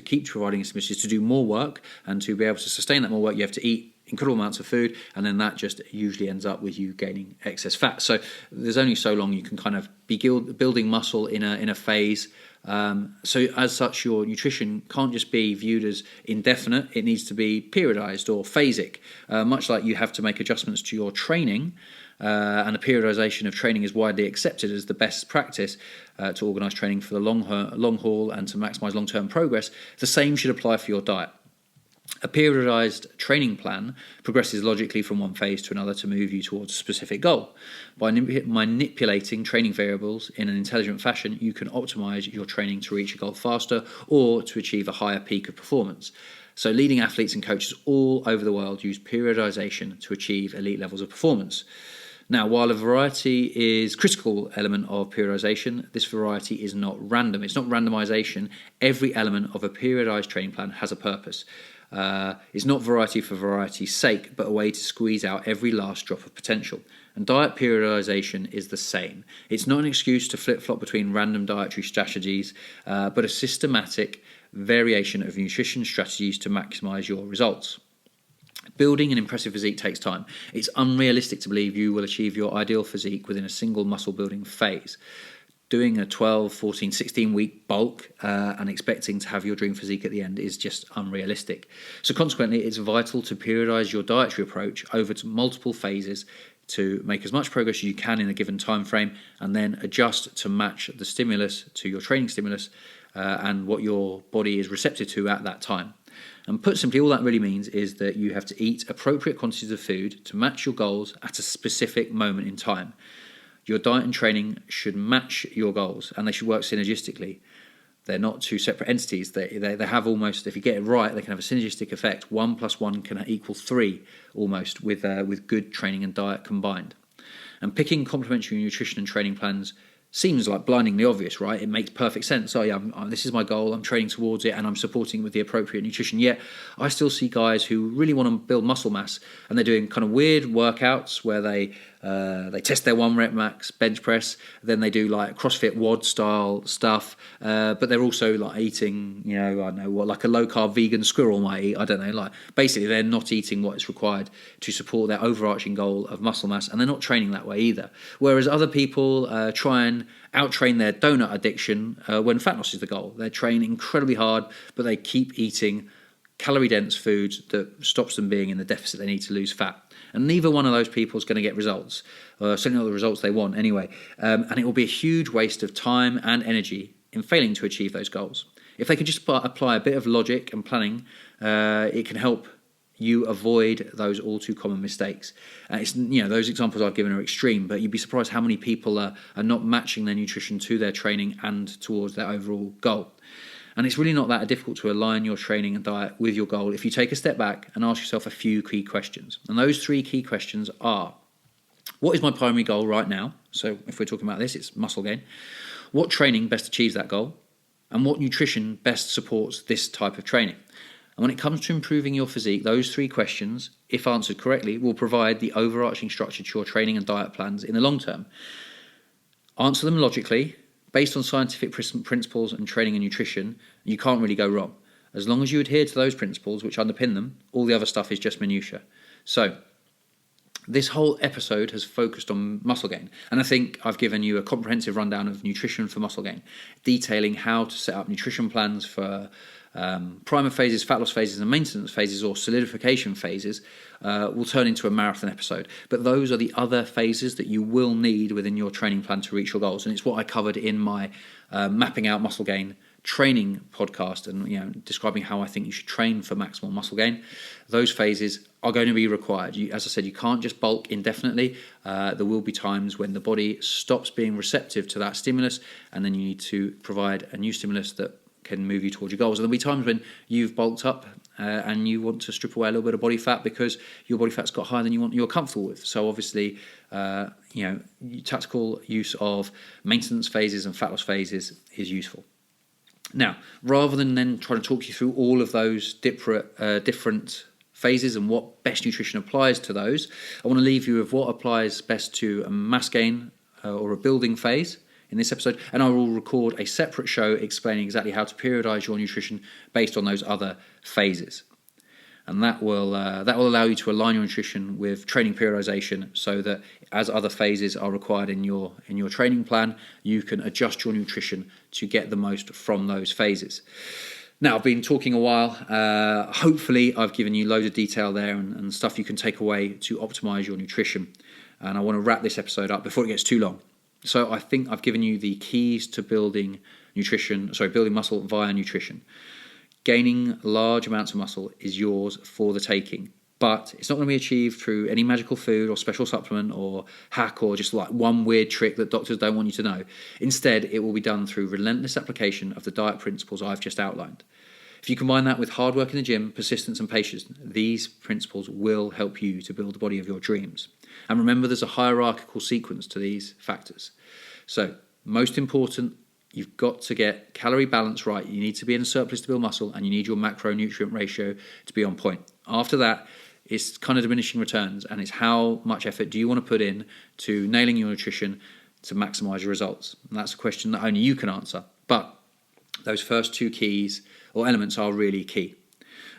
keep providing a stimulus is to do more work, and to be able to sustain that more work you have to eat incredible amounts of food, and then that just usually ends up with you gaining excess fat. So there's only so long you can kind of be building muscle in a phase. So as such, your nutrition can't just be viewed as indefinite. It needs to be periodized or phasic, much like you have to make adjustments to your training. And a periodization of training is widely accepted as the best practice to organize training for the long haul and to maximize long-term progress. The same should apply for your diet. A periodized training plan progresses logically from one phase to another to move you towards a specific goal. By manipulating training variables in an intelligent fashion, you can optimize your training to reach a goal faster or to achieve a higher peak of performance. So leading athletes and coaches all over the world use periodization to achieve elite levels of performance. Now, while a variety is a critical element of periodization, this variety is not random. It's not randomization. Every element of a periodized training plan has a purpose. It's not variety for variety's sake, but a way to squeeze out every last drop of potential. And diet periodization is the same. It's not an excuse to flip-flop between random dietary strategies, but a systematic variation of nutrition strategies to maximize your results. Building an impressive physique takes time. It's unrealistic to believe you will achieve your ideal physique within a single muscle building phase. Doing a 12, 14, 16-week bulk and expecting to have your dream physique at the end is just unrealistic. So consequently, it's vital to periodize your dietary approach over to multiple phases to make as much progress as you can in a given time frame, and then adjust to match the stimulus to your training stimulus and what your body is receptive to at that time. And put simply, all that really means is that you have to eat appropriate quantities of food to match your goals at a specific moment in time. Your diet and training should match your goals, and they should work synergistically. They're not two separate entities. They have almost, if you get it right, they can have a synergistic effect. 1 + 1 can equal 3 almost with good training and diet combined. And picking complementary nutrition and training plans seems like blindingly obvious, right? It makes perfect sense. Oh yeah, this is my goal, I'm training towards it, and I'm supporting it with the appropriate nutrition. Yet I still see guys who really want to build muscle mass, and they're doing kind of weird workouts where they They test their 1 rep max bench press, then they do like CrossFit WOD style stuff, but they're also like eating, I don't know what, like a low carb vegan squirrel might eat. I don't know, like basically they're not eating what is required to support their overarching goal of muscle mass, and they're not training that way either. Whereas other people try and out-train their donut addiction when fat loss is the goal. They train incredibly hard, but they keep eating calorie-dense foods that stops them being in the deficit they need to lose fat. And neither one of those people is going to get results, certainly not the results they want anyway. And it will be a huge waste of time and energy in failing to achieve those goals. If they can just apply a bit of logic and planning, it can help you avoid those all too common mistakes. It's, those examples I've given are extreme, but you'd be surprised how many people are not matching their nutrition to their training and towards their overall goal. And it's really not that difficult to align your training and diet with your goal if you take a step back and ask yourself a few key questions. And those 3 key questions are: what is my primary goal right now? So if we're talking about this, it's muscle gain. What training best achieves that goal? And what nutrition best supports this type of training? And when it comes to improving your physique, those 3 questions, if answered correctly, will provide the overarching structure to your training and diet plans in the long term. Answer them logically, based on scientific principles and training and nutrition. You can't really go wrong. As long as you adhere to those principles which underpin them, all the other stuff is just minutiae. So this whole episode has focused on muscle gain, and I think I've given you a comprehensive rundown of nutrition for muscle gain, detailing how to set up nutrition plans for primer phases, fat loss phases, and maintenance phases, or solidification phases. Will turn into a marathon episode. But those are the other phases that you will need within your training plan to reach your goals, and it's what I covered in my mapping out muscle gain training podcast, and describing how I think you should train for maximal muscle gain. Those phases are going to be required. As I said, you can't just bulk indefinitely. There will be times when the body stops being receptive to that stimulus, and then you need to provide a new stimulus that can move you towards your goals. And there'll be times when you've bulked up and you want to strip away a little bit of body fat because your body fat's got higher than you're comfortable with. So obviously, tactical use of maintenance phases and fat loss phases is useful. Now, rather than then trying to talk you through all of those different phases and what best nutrition applies to those, I want to leave you with what applies best to a mass gain or a building phase in this episode, and I will record a separate show explaining exactly how to periodize your nutrition based on those other phases. And that will allow you to align your nutrition with training periodization, so that as other phases are required in your training plan, you can adjust your nutrition to get the most from those phases. Now, I've been talking a while. Hopefully, I've given you loads of detail there and stuff you can take away to optimize your nutrition. And I want to wrap this episode up before it gets too long. So I think I've given you the keys to building muscle via nutrition. Gaining large amounts of muscle is yours for the taking, but it's not going to be achieved through any magical food or special supplement or hack or just like one weird trick that doctors don't want you to know. Instead, it will be done through relentless application of the diet principles I've just outlined. If you combine that with hard work in the gym, persistence and patience, these principles will help you to build the body of your dreams. And remember, there's a hierarchical sequence to these factors. So, most important, you've got to get calorie balance right. You need to be in a surplus to build muscle, and you need your macronutrient ratio to be on point. After that, it's kind of diminishing returns, and it's how much effort do you want to put in to nailing your nutrition to maximize your results. And that's a question that only you can answer. But those first 2 keys or elements are really key.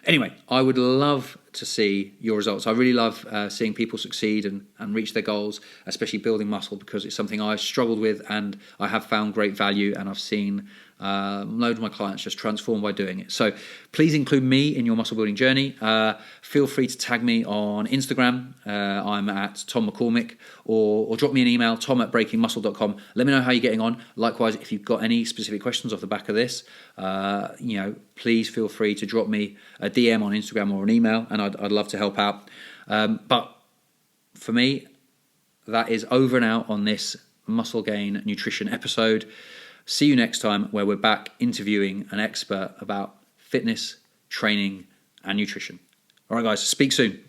Anyway, I would love to see your results. I really love seeing people succeed and reach their goals, especially building muscle, because it's something I struggled with and I have found great value, and I've seen loads of my clients just transformed by doing it. So please include me in your muscle building journey. Feel free to tag me on Instagram. I'm at Tom McCormick, or drop me an email, tom@breakingmuscle.com. Let me know how you're getting on. Likewise, if you've got any specific questions off the back of this, please feel free to drop me a DM on Instagram or an email, and I'd love to help out. But for me, that is over and out on this muscle gain nutrition episode. See you next time, where we're back interviewing an expert about fitness, training, and nutrition. All right, guys, speak soon.